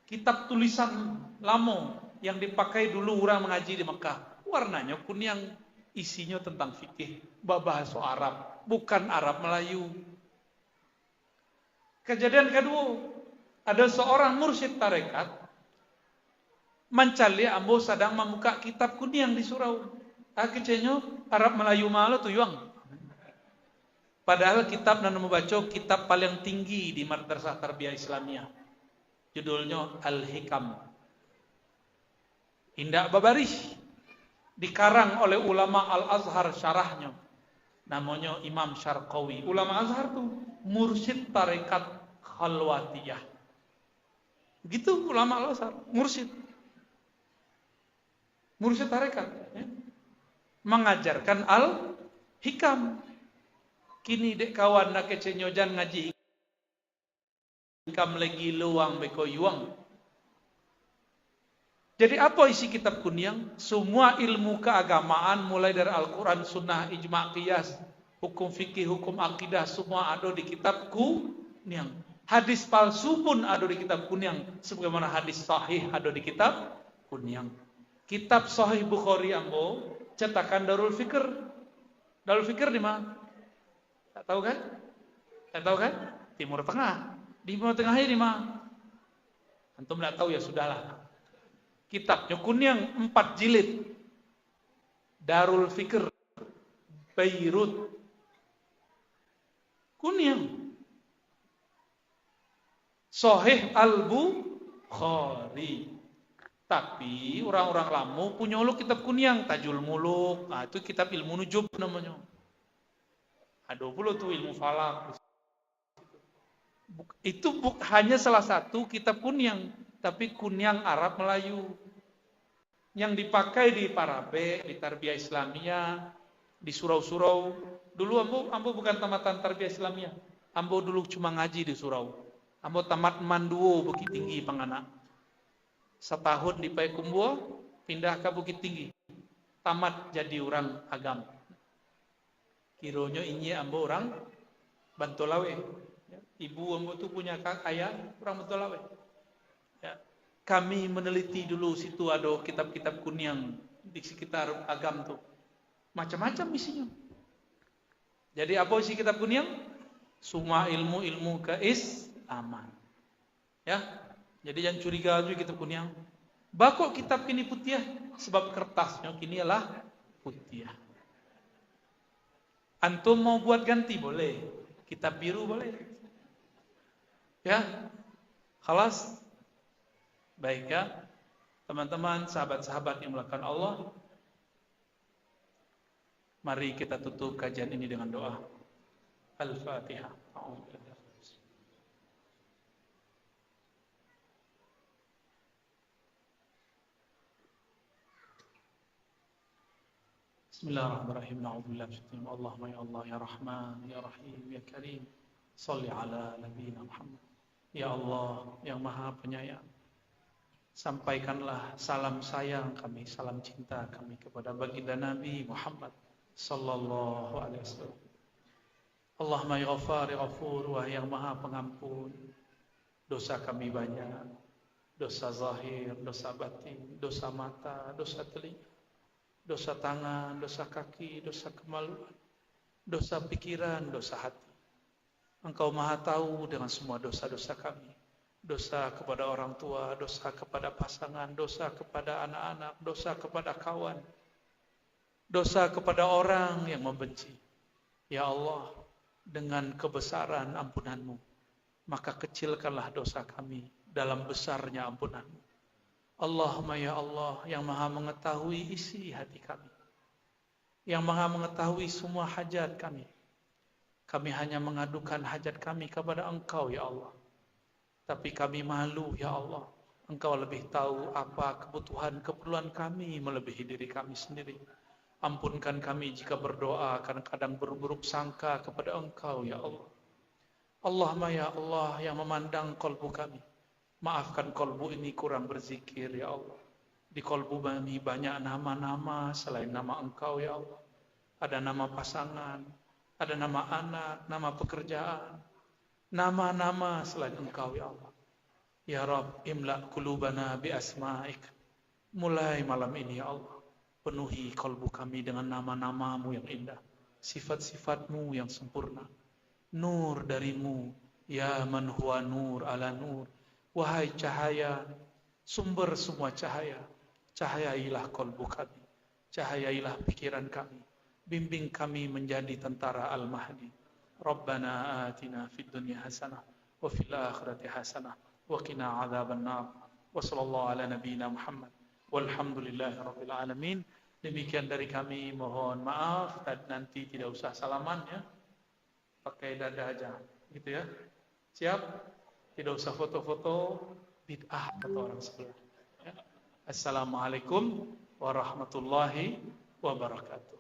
Speaker 1: kitab tulisan lama yang dipakai dulu orang mengaji di Mekah. Warnanya kuning, isinya tentang fikih, bahasa Arab, bukan Arab Melayu. Kejadian kedua, ada seorang mursyid tarekat mencari ambo sedang membuka kitab kuning di surau. Akhirnya Arab Melayu malu tu yang. Padahal kitab dan membaca kitab paling tinggi di Madrasah Tarbiyah Islamiyah. Judulnya Al-Hikam. Indah babarih. Dikarang oleh ulama Al-Azhar syarahnya. Namanya Imam Syarqawi. Ulama Azhar tuh mursyid tarekat khalwatiyah. Begitu ulama Al-Azhar, mursyid. Mursyid tarekat. Ya. Mengajarkan al-hikam. Kini dek kawan nak kecenyojan ngaji hikam lagi luang beko yuang. Jadi apa isi kitab Kunyang? Semua ilmu keagamaan mulai dari Al-Quran, Sunnah, Ijma' Qiyas, hukum fikih, hukum akidah, semua ada di kitab Kunyang. Hadis palsu pun ada di kitab Kunyang. Sebagaimana hadis sahih ada di kitab Kunyang. Kitab Sahih Bukhari ambo cetakan Darul Fikr. Darul Fikr di mana? Tak tahu kan? Tak tahu kan? Timur Tengah. Di Timur Tengahnya di mana? Antum tak tahu ya sudahlah. Kitabnya Kunyang 4 jilid. Darul Fikr Beirut. Kunyang. Sahih Al-Bukhari. Tapi orang-orang lama punya kitab Kunyang, Tajul Muluk. Nah, itu kitab ilmu nujum namanya. Ada pula tuh ilmu falak. Itu hanya salah satu kitab Kunyang, tapi Kunyang Arab Melayu. Yang dipakai di Parabe, di Tarbiyah Islamiyah, di surau-surau. Dulu ambo bukan tamatan Tarbiyah Islamiyah. Ambo dulu cuma ngaji di surau. Ambo tamat Manduo Bukit Tinggi Panganak. Setahun di Payakumbuh, pindah ke Bukit Tinggi. Tamat jadi orang agam. Kironya ini ambo orang Bantolawe. Ibu ambo tu punya ayah orang Bantolawe. Ya. Kami meneliti dulu situ ada kitab-kitab Kunyang di sekitar agam tu. Macam-macam isinya. Jadi apa isi kitab Kunyang? Semua ilmu-ilmu keislaman. Ya. Jadi jangan curiga juga kitab Kunyang. Bakok kitab kini putih sebab kertasnya kini adalah putih. Antum mau buat ganti boleh. Kitab biru boleh. Ya. Khalas. Baik ya. Teman-teman, sahabat-sahabat yang melakukan Allah. Mari kita tutup kajian ini dengan doa. Al-Fatihah. Bismillahirrahmanirrahim. Na'udzubillah min Allahumma ya Allah ya Rahman ya Rahim ya Karim. Shalli ala nabiyina Muhammad. Ya Allah yang Maha Penyayang. Sampaikanlah salam sayang kami, salam cinta kami kepada baginda Nabi Muhammad sallallahu alaihi wasallam. Allahumma ya Ghaffar ya Ghafur, wahai yang Maha Pengampun. Dosa kami banyak. Dosa zahir, dosa batin, dosa mata, dosa telinga. Dosa tangan, dosa kaki, dosa kemaluan, dosa pikiran, dosa hati. Engkau Maha tahu dengan semua dosa-dosa kami. Dosa kepada orang tua, dosa kepada pasangan, dosa kepada anak-anak, dosa kepada kawan. Dosa kepada orang yang membenci. Ya Allah, dengan kebesaran ampunan-Mu, maka kecilkanlah dosa kami dalam besarnya ampunan-Mu. Allahumma ya Allah yang Maha mengetahui isi hati kami, yang Maha mengetahui semua hajat kami. Kami hanya mengadukan hajat kami kepada Engkau ya Allah. Tapi kami malu ya Allah. Engkau lebih tahu apa kebutuhan-keperluan kami melebihi diri kami sendiri. Ampunkan kami jika berdoa kadang-kadang berburuk sangka kepada Engkau ya Allah. Allahumma ya Allah yang memandang kalbu kami. Maafkan kolbu ini kurang berzikir ya Allah. Di kolbu kami banyak nama-nama selain nama Engkau ya Allah. Ada nama pasangan, ada nama anak, nama pekerjaan, nama-nama selain Engkau ya Allah. Ya Rabb, imla qulubana bi asma'ik. Mulai malam ini ya Allah, penuhi kolbu kami dengan nama-namamu yang indah, sifat-sifatmu yang sempurna. Nur darimu, ya man huwa nur ala nur. Wahai cahaya, sumber semua cahaya, cahayailah kolbu kami, cahayailah pikiran kami, bimbing kami menjadi tentara Al-Mahdi. Rabbana atina fid dunya hasanah, wa fil akhirati hasanah, wa qina adzaban nar. Wa sallallahu ala nabiyyina Muhammad, walhamdulillahi rabbil alamin. Demikian dari kami, mohon maaf, dan nanti tidak usah salaman ya, pakai dada aja, gitu ya. Siap? Tidak usah foto-foto, bid'ah kata orang sebelah. Ya. Assalamualaikum warahmatullahi wabarakatuh.